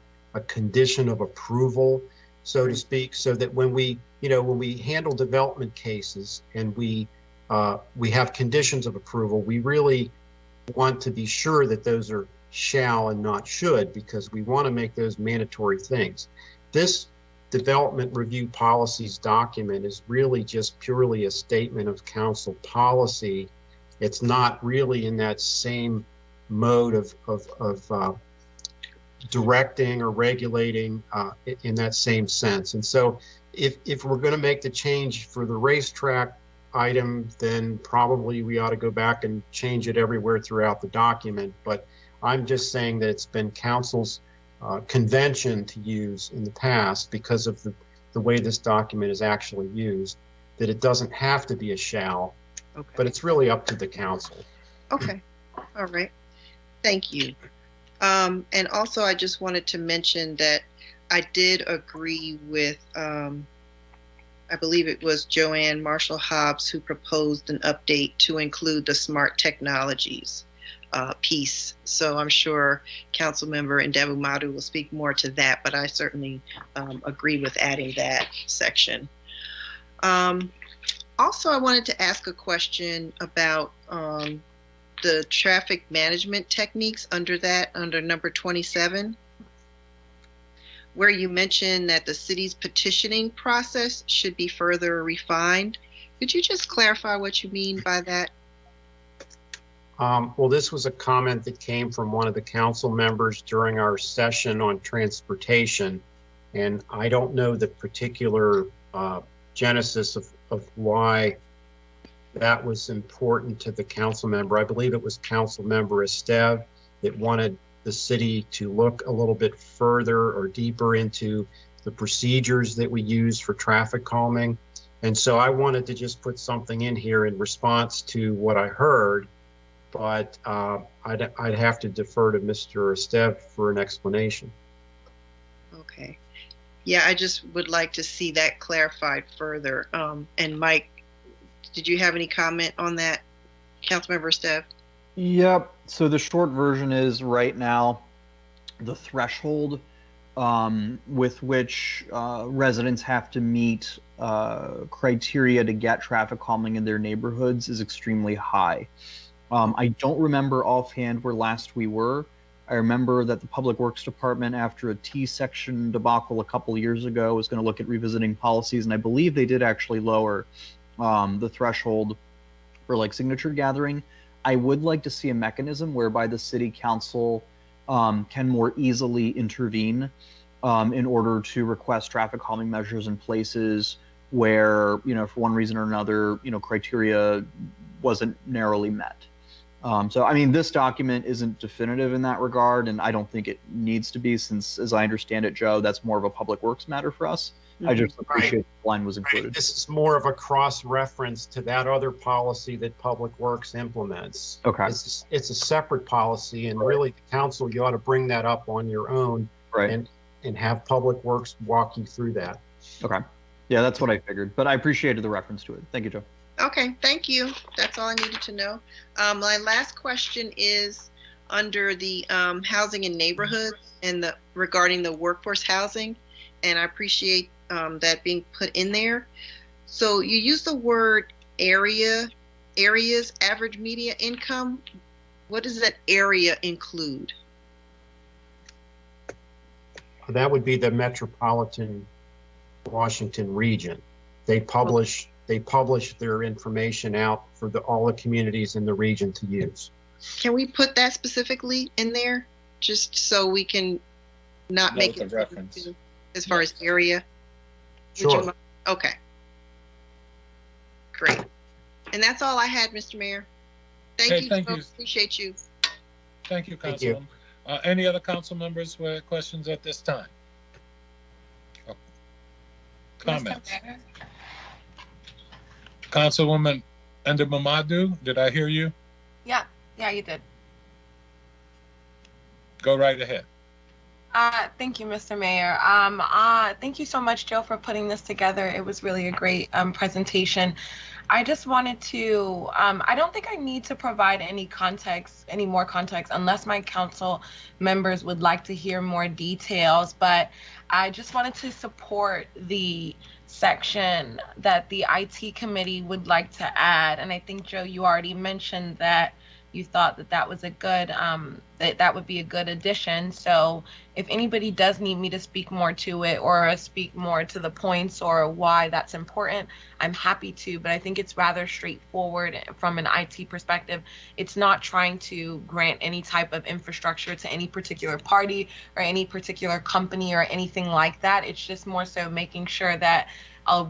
condition of approval, so to speak. So that when we handle development cases and we have conditions of approval, we really want to be sure that those are shall and not should, because we want to make those mandatory things. This development review policies document is really just purely a statement of council policy. It's not really in that same mode of directing or regulating in that same sense. And so if we're going to make the change for the racetrack item, then probably we ought to go back and change it everywhere throughout the document. But I'm just saying that it's been council's convention to use in the past because of the way this document is actually used, that it doesn't have to be a shall, Okay. but it's really up to the council. Okay. All right. Thank you. And also, I just wanted to mention that I did agree with, I believe it was Joanne Marshall Hobbs who proposed an update to include the smart technologies piece. So I'm sure Councilmember Ndebu Madu will speak more to that, but I certainly agree with adding that section. Also, I wanted to ask a question about the traffic management techniques under number 27, where you mentioned that the city's petitioning process should be further refined. Could you just clarify what you mean by that? Well, this was a comment that came from one of the council members during our session on transportation, and I don't know the particular genesis of why that was important to the council member. I believe it was Council Member Esteve that wanted the city to look a little bit further or deeper into the procedures that we use for traffic calming. And so I wanted to just put something in here in response to what I heard, but I'd have to defer to Mr. Esteve for an explanation. Okay. Yeah, I just would like to see that clarified further. And Mike, did you have any comment on that, Councilmember Esteve? Yep. So the short version is right now, the threshold with which residents have to meet criteria to get traffic calming in their neighborhoods is extremely high. I don't remember offhand where last we were. I remember that the Public Works Department, after a T-section debacle a couple years ago, was going to look at revisiting policies, and I believe they did actually lower the threshold for like signature gathering. I would like to see a mechanism whereby the city council can more easily intervene in order to request traffic calming measures in places where, you know, for one reason or another, you know, criteria wasn't narrowly met. So, I mean, this document isn't definitive in that regard, and I don't think it needs to be, since, as I understand it, Joe, that's more of a public works matter for us. I just appreciate the line was included. Right. This is more of a cross-reference to that other policy that Public Works implements. Okay. It's a separate policy, and really, the council, you ought to bring that up on your own, right, and have Public Works walk you through that. Okay. Yeah, that's what I figured, but I appreciated the reference to it. Thank you, Joe. Okay, thank you. That's all I needed to know. My last question is under the housing and neighborhoods and regarding the workforce housing, and I appreciate that being put in there. So you use the word areas, average media income. What does that area include? That would be the metropolitan Washington region. They publish their information out for all the communities in the region to use. Can we put that specifically in there, just so we can not make it reference as far as area? Sure. Okay. Great. And that's all I had, Mr. Mayor. Thank you. Appreciate you. Thank you, Councilwoman. Any other council members with questions at this time? Comments? Councilwoman Ndebu Madu, did I hear you? Yeah, you did. Go right ahead. Thank you, Mr. Mayor. Thank you so much, Joe, for putting this together. It was really a great presentation. I just wanted to, I don't think I need to provide any more context, unless my council members would like to hear more details, but I just wanted to support the section that the IT committee would like to add. And I think, Joe, you already mentioned that you thought that was a good, that would be a good addition. So if anybody does need me to speak more to it or speak more to the points or why that's important, I'm happy to, but I think it's rather straightforward from an IT perspective. It's not trying to grant any type of infrastructure to any particular party or any particular company or anything like that. It's just more so making sure that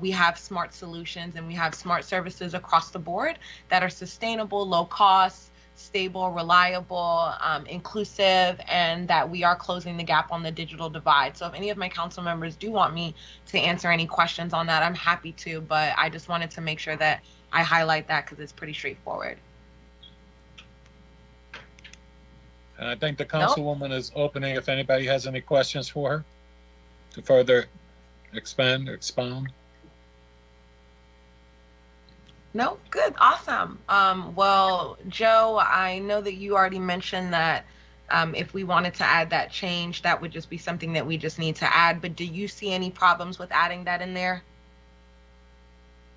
we have smart solutions and we have smart services across the board that are sustainable, low cost, stable, reliable, inclusive, and that we are closing the gap on the digital divide. So if any of my council members do want me to answer any questions on that, I'm happy to, but I just wanted to make sure that I highlight that because it's pretty straightforward. And I think the councilwoman is opening if anybody has any questions for her to further expand or expound. No, good, awesome. Well, Joe, I know that you already mentioned that if we wanted to add that change, that would just be something that we just need to add. But do you see any problems with adding that in there?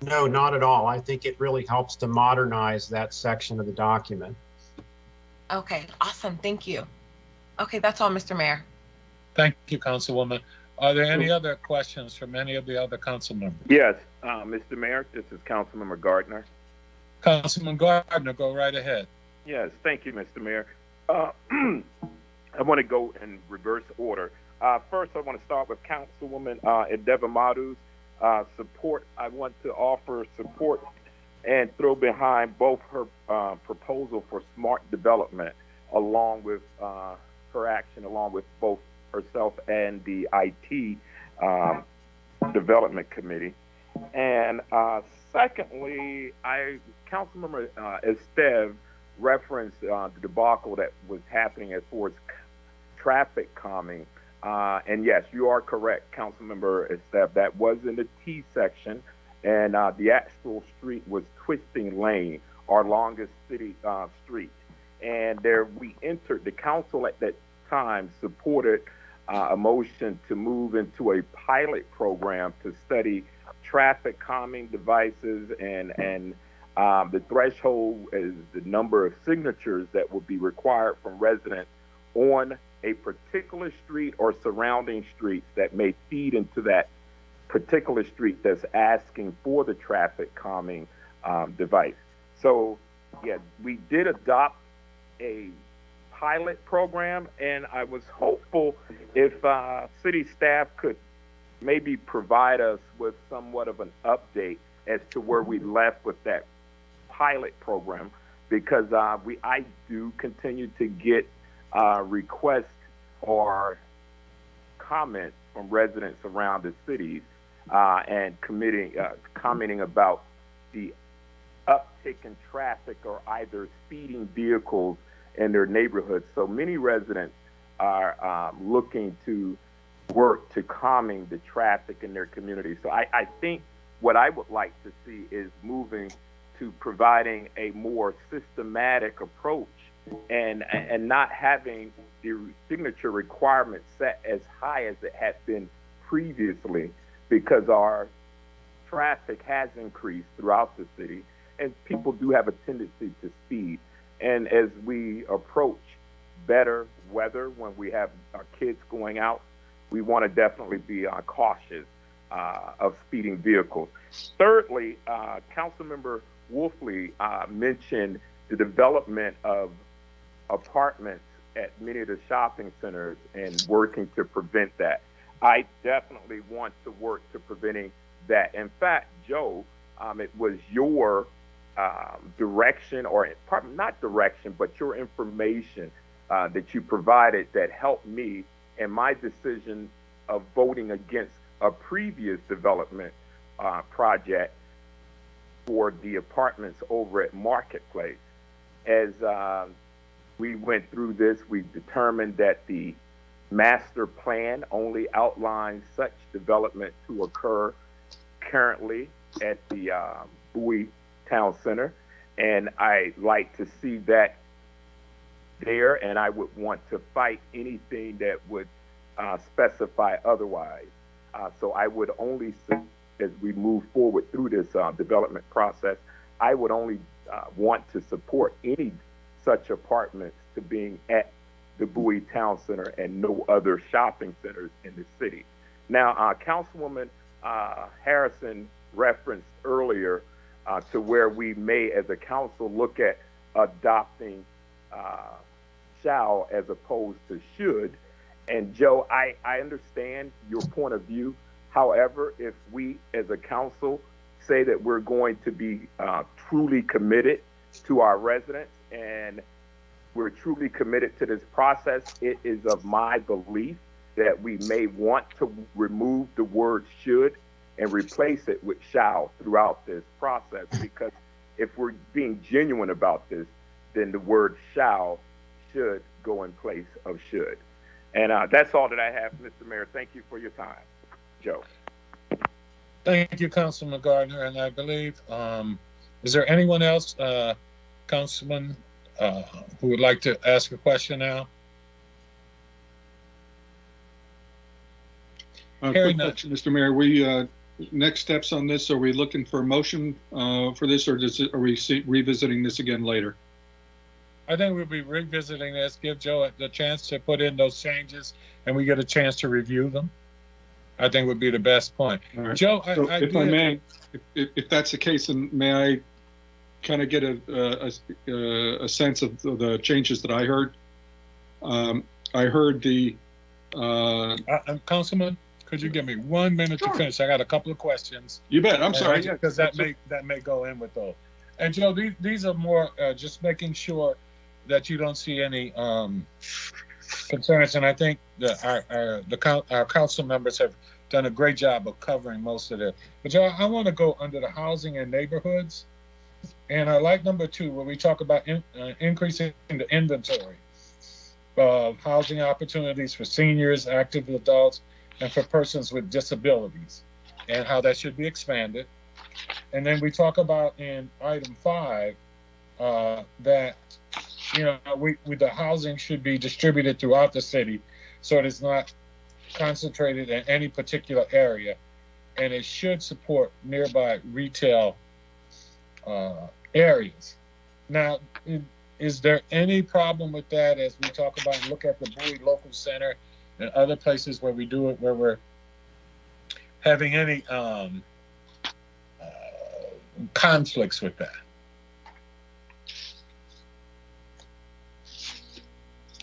No, not at all. I think it really helps to modernize that section of the document. Okay, awesome. Thank you. Okay, that's all, Mr. Mayor. Thank you, Councilwoman. Are there any other questions from any of the other council members? Yes, Mr. Mayor, this is Councilmember Gardner. Councilman Gardner, go right ahead. Yes, thank you, Mr. Mayor. I want to go in reverse order. First, I want to start with Councilwoman Endeavor Madu's support. I want to offer support and throw behind both her proposal for smart development along with her action, along with both herself and the IT Development Committee. And secondly, Councilmember Esteve referenced the debacle that was happening as far as traffic calming. And yes, you are correct, Councilmember Esteve, that was in the T section, and the actual street was Twisting Lane, our longest city street. And there we entered, the council at that time supported a motion to move into a pilot program to study traffic calming devices, and the threshold is the number of signatures that will be required from residents on a particular street or surrounding streets that may feed into that particular street that's asking for the traffic calming device. So yeah, we did adopt a pilot program, and I was hopeful if city staff could maybe provide us with somewhat of an update as to where we left with that pilot program, because I do continue to get requests or comments from residents around the cities and commenting about the uptick in traffic or either speeding vehicles in their neighborhoods. So many residents are looking to work to calming the traffic in their community. So I think what I would like to see is moving to providing a more systematic approach and not having the signature requirements set as high as it had been previously, because our traffic has increased throughout the city and people do have a tendency to speed. And as we approach better weather when we have our kids going out, we want to definitely be cautious of speeding vehicles. Thirdly, Councilmember Wolfley mentioned the development of apartments at many of the shopping centers and working to prevent that. I definitely want to work to preventing that. In fact, Joe, it was your direction, or not direction, but your information that you provided that helped me in my decision of voting against a previous development project for the apartments over at Marketplace. As we went through this, we determined that the master plan only outlines such development to occur currently at the Bowie Town Center, and I like to see that there, and I would want to fight anything that would specify otherwise. So I would only, as we move forward through this development process, I would only want to support any such apartments to being at the Bowie Town Center and no other shopping centers in the city. Now, Councilwoman Harrison referenced earlier to where we may, as a council, look at adopting shall as opposed to should. And Joe, I understand your point of view. However, if we as a council say that we're going to be truly committed to our residents and we're truly committed to this process, it is of my belief that we may want to remove the word should and replace it with shall throughout this process, because if we're being genuine about this, then the word shall should go in place of should. And that's all that I have, Mr. Mayor. Thank you for your time. Joe. Thank you, Councilman Gardner. And I believe, is there anyone else, Councilman, who would like to ask a question now? Quick question, Mr. Mayor. We next steps on this, are we looking for a motion for this, or are we revisiting this again later? I think we'll be revisiting this, give Joe the chance to put in those changes, and we get a chance to review them. I think would be the best point. Right. Joe, so if I may, if that's the case, then may I kind of get a sense of the changes that I heard? I heard the Councilman, could you give me 1 minute to finish? I got a couple of questions. You bet. I'm sorry, because that may go in with those. And Joe, these are more just making sure that you don't see any concerns. And I think that our council members have done a great job of covering most of it. But Joe, I want to go under the housing and neighborhoods. And I like number 2, where we talk about increasing the inventory of housing opportunities for seniors, active adults, and for persons with disabilities, and how that should be expanded. And then we talk about in item 5 that, you know, the housing should be distributed throughout the city, so it is not concentrated in any particular area, and it should support nearby retail areas. Now, is there any problem with that as we talk about and look at the Bowie Local Center and other places where we do it, where we're having any conflicts with that?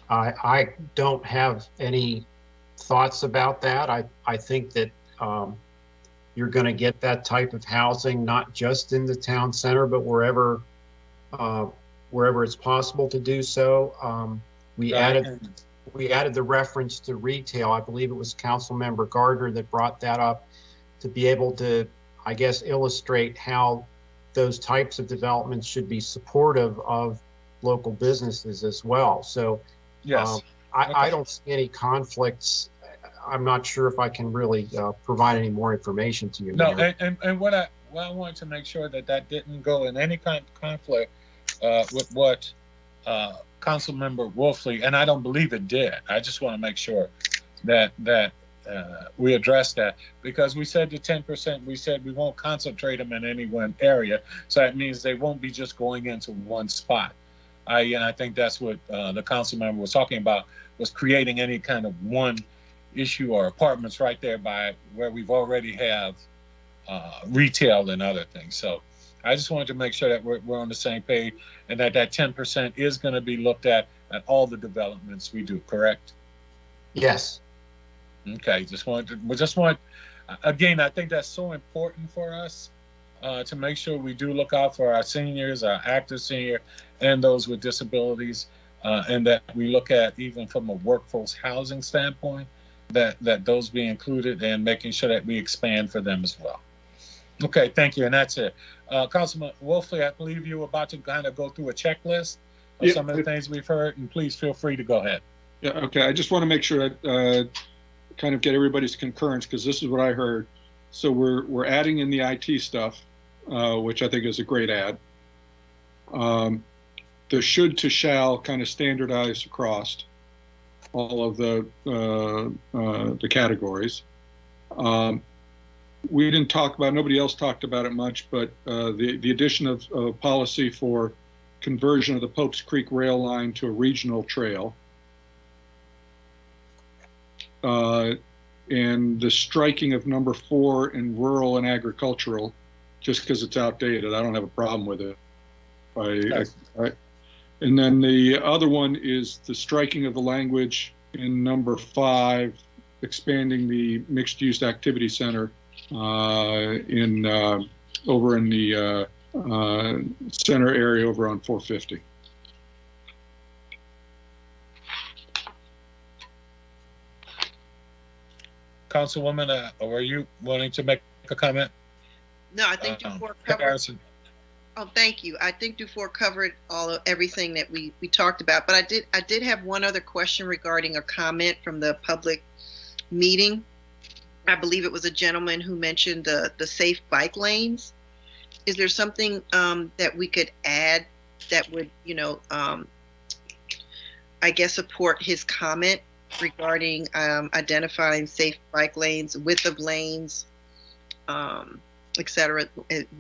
I don't have any thoughts about that. I think that you're going to get that type of housing not just in the town center, but wherever it's possible to do so. We added the reference to retail. I believe it was Councilmember Gardner that brought that up, to be able to, I guess, illustrate how those types of developments should be supportive of local businesses as well. So yes, I don't see any conflicts. I'm not sure if I can really provide any more information to you. No, and what I wanted to make sure that didn't go in any kind of conflict with what Councilmember Wolfley, and I don't believe it did. I just want to make sure that we address that, because we said the 10%, we said we won't concentrate them in any one area. So that means they won't be just going into one spot. I think that's what the council member was talking about, was creating any kind of one issue or apartments right there by where we've already have retail and other things. So I just wanted to make sure that we're on the same page, and that 10% is going to be looked at all the developments we do, correct? Yes. Okay, again, I think that's so important for us to make sure we do look out for our seniors, our active senior, and those with disabilities, and that we look at, even from a workforce housing standpoint, that those be included, and making sure that we expand for them as well. Okay, thank you, and that's it. Councilman Wolfley, I believe you were about to kind of go through a checklist of some of the things we've heard, and please feel free to go ahead. Yeah, okay, I just want to make sure I kind of get everybody's concurrence, because this is what I heard. So we're adding in the IT stuff, which I think is a great add. The should to shall kind of standardized across all of the categories. We didn't talk about, nobody else talked about it much, but the addition of policy for conversion of the Pope's Creek rail line to a regional trail. And the striking of number 4 in rural and agricultural, just because it's outdated. I don't have a problem with it. And then the other one is the striking of the language in number 5, expanding the mixed-use activity center over in the center area over on 450. Councilwoman, were you wanting to make a comment? No, I think Dufour covered. Harrison. Oh, thank you. I think Dufour covered everything that we talked about. But I did have one other question regarding a comment from the public meeting. I believe it was a gentleman who mentioned the safe bike lanes. Is there something that we could add that would, I guess, support his comment regarding identifying safe bike lanes, width of lanes, etc.,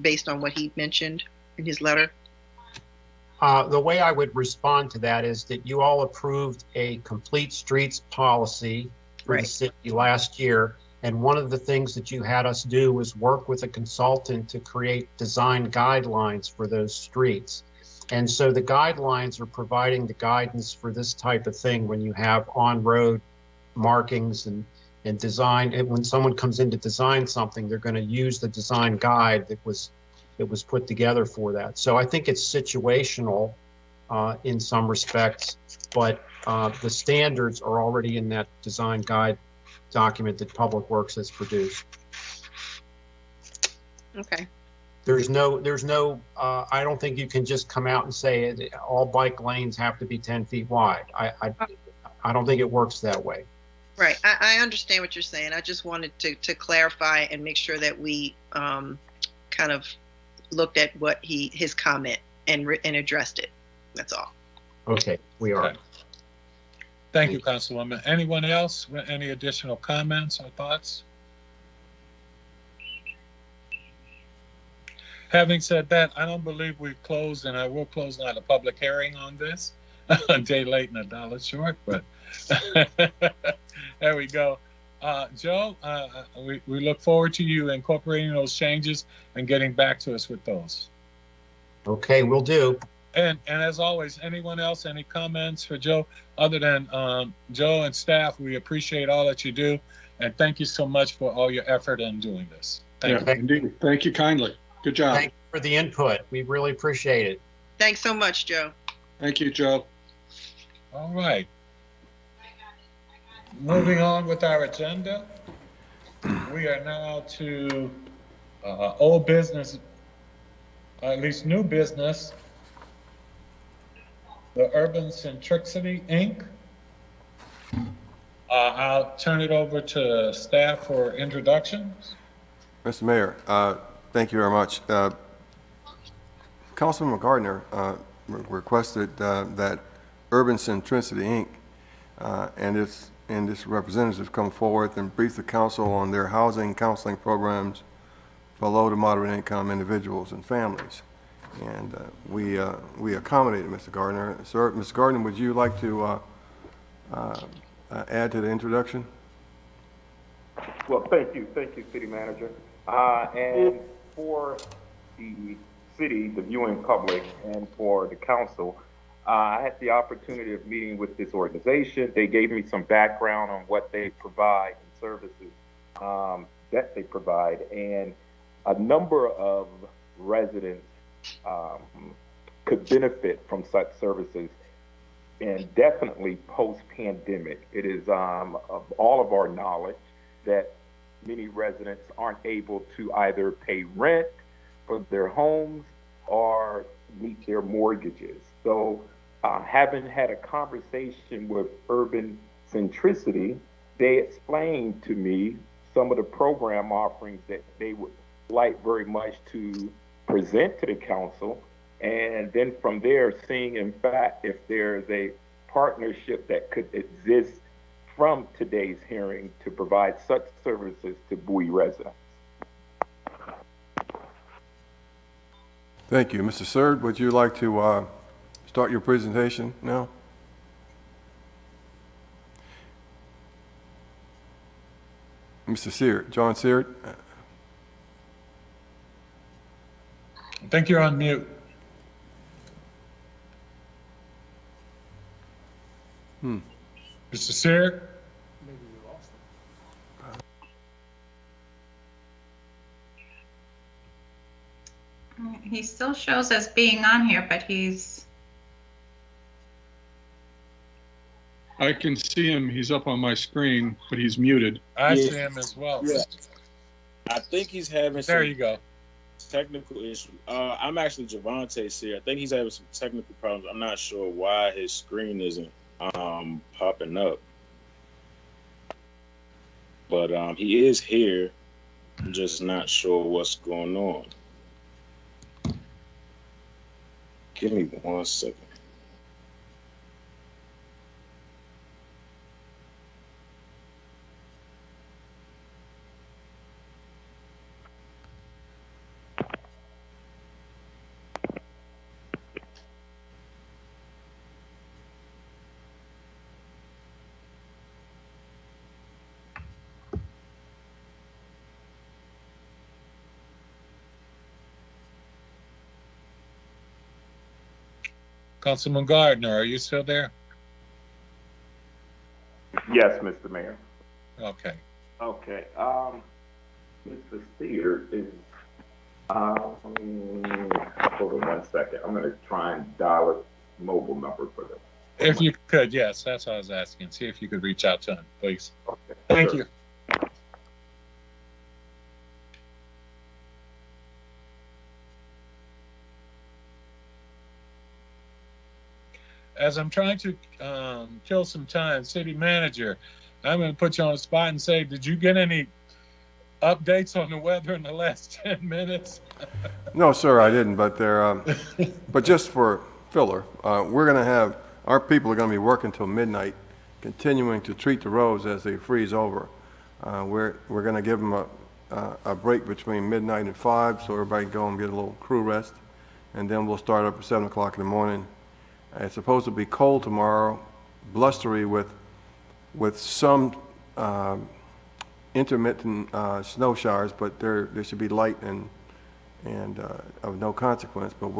based on what he mentioned in his letter? The way I would respond to that is that you all approved a complete streets policy for the city last year. And one of the things that you had us do was work with a consultant to create design guidelines for those streets. And so the guidelines are providing the guidance for this type of thing when you have on-road markings and design. And when someone comes in to design something, they're going to use the design guide that was put together for that. So I think it's situational in some respects, but the standards are already in that design guide document that Public Works has produced. Okay. There's no, I don't think you can just come out and say all bike lanes have to be 10 feet wide. I don't think it works that way. Right. I understand what you're saying. I just wanted to clarify and make sure that we kind of looked at what his comment and addressed it. That's all. Okay, we are. Okay. Thank you, Councilwoman. Anyone else with any additional comments or thoughts? Having said that, I don't believe we've closed, and I will close now the public hearing on this. A day late and a dollar short, but there we go. Joe, we look forward to you incorporating those changes and getting back to us with those. Okay, we'll do. And as always, anyone else, any comments for Joe? Other than Joe and staff, we appreciate all that you do. And thank you so much for all your effort in doing this. Thank you. Indeed. Thank you kindly. Good job. Thank you for the input. We really appreciate it. Thanks so much, Joe. Thank you, Joe. All right. Moving on with our agenda, we are now to old business, or at least new business, the Urban Centricity, Inc. I'll turn it over to staff for introductions. Mr. Mayor, thank you very much. Councilman Gardner requested that Urban Centricity, Inc. and its representatives come forward and brief the council on their housing counseling programs for low to moderate income individuals and families. And we accommodated Mr. Gardner. Sir, Mr. Gardner, would you like to add to the introduction? Well, thank you, City Manager. And for the city, the viewing public, and for the council, I had the opportunity of meeting with this organization. They gave me some background on what they provide and services that they provide, and a number of residents could benefit from such services, and definitely post-pandemic. It is of all of our knowledge that many residents aren't able to either pay rent for their homes or meet their mortgages. So having had a conversation with Urban Centricity, they explained to me some of the program offerings that they would like very much to present to the council, and then from there seeing in fact if there's a partnership that could exist from today's hearing to provide such services to Bowie residents. Thank you. Mr. Sird, would you like to start your presentation now? Mr. Seard, John Seard. I think you're on mute. Mr. Seard? Maybe we lost him. He still shows as being on here, but he's... I can see him. He's up on my screen, but he's muted. I see him as well. Yeah. I think he's having There some you go. technical issue. I'm actually Javante here. I think he's having some technical problems. I'm not sure why his screen isn't popping up. But he is here. I'm just not sure what's going on. Give me 1 second. Councilman Gardner, are you still there? Yes, Mr. Mayor. Okay. Okay. Mr. Steer is. Hold on 1 second. I'm going to try and dial a mobile number for them. If you could, yes, that's what I was asking. See if you could reach out to him, please. Okay. Thank Sure. you. As I'm trying to kill some time, city manager, I'm going to put you on the spot and say, did you get any updates on the weather in the last 10 minutes? No, sir, I didn't, but but just for filler, we're going to have, our people are going to be working till midnight, continuing to treat the roads as they freeze over. We're going to give them a break between midnight and 5, so everybody can go and get a little crew rest, and then we'll start up at 7 o'clock in the morning. It's supposed to be cold tomorrow, blustery with some intermittent snow showers, but they should be light and of no consequence. But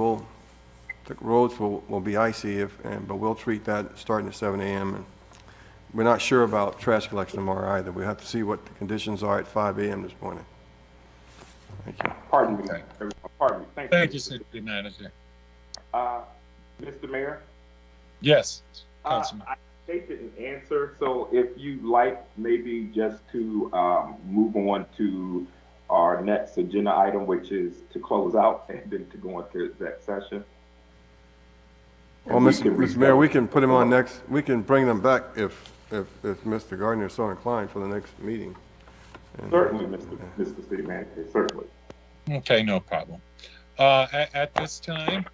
the roads will be icy but we'll treat that starting at 7 a.m. And we're not sure about trash collection tomorrow either. We have to see what the conditions are at 5 a.m. this morning. Thank you. Pardon me. Pardon me. Thank you, city manager. Mr. Mayor? Yes, Councilman. They didn't answer, so if you'd like maybe just to move on to our next agenda item, which is to close out and then to go into that session. Well, Mr. Mayor, we can put him on next, we can bring them back if Mr. Gardner is so inclined for the next meeting. Certainly, Mr. City Manager, certainly. Okay, no problem. At this time,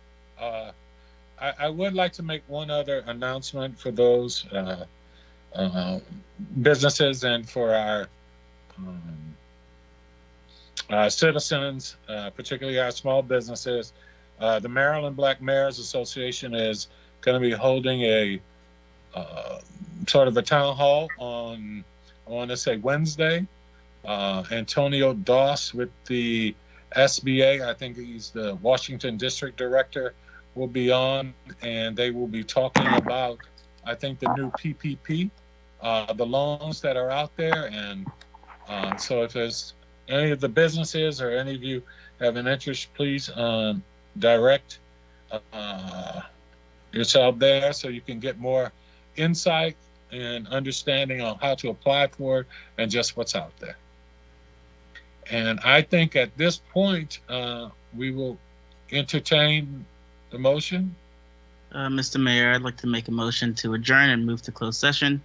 I would like to make one other announcement for those businesses and for our citizens, particularly our small businesses. The Maryland Black Mayors Association is going to be holding a sort of a town hall on, I want to say Wednesday. Antonio Doss with the SBA, I think he's the Washington District Director, will be on, and they will be talking about, I think, the new PPP, the loans that are out there. And so if there's any of the businesses or any of you have an interest, please direct yourself there so you can get more insight and understanding on how to apply for it and just what's out there. And I think at this point, we will entertain the motion. Mr. Mayor, I'd like to make a motion to adjourn and move to closed session.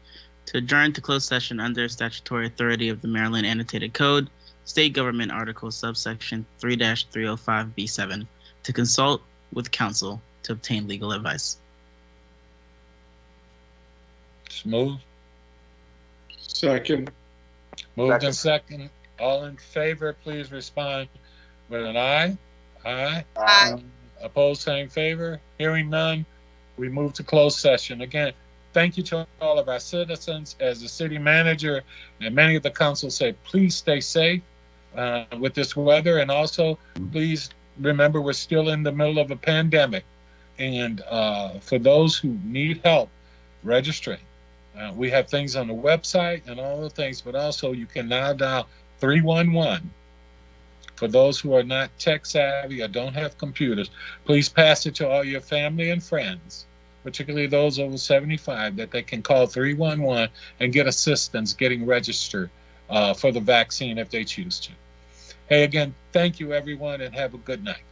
To adjourn to closed session under statutory authority of the Maryland Annotated Code, State Government Article subsection 3-305B7, to consult with counsel to obtain legal advice. Smooth. Second. Moved and second. All in favor, please respond with an aye. Aye. Aye. Opposed, same favor. Hearing none, we move to closed session. Again, thank you to all of our citizens. As the city manager and many of the council say, please stay safe with this weather. And also, please remember, we're still in the middle of a pandemic. And for those who need help registering, we have things on the website and all the things, but also you can now dial 311. For those who are not tech savvy or don't have computers, please pass it to all your family and friends particularly those over 75, that they can call 311 and get assistance getting registered for the vaccine if they choose to. Hey, again, thank you, everyone, and have a good night.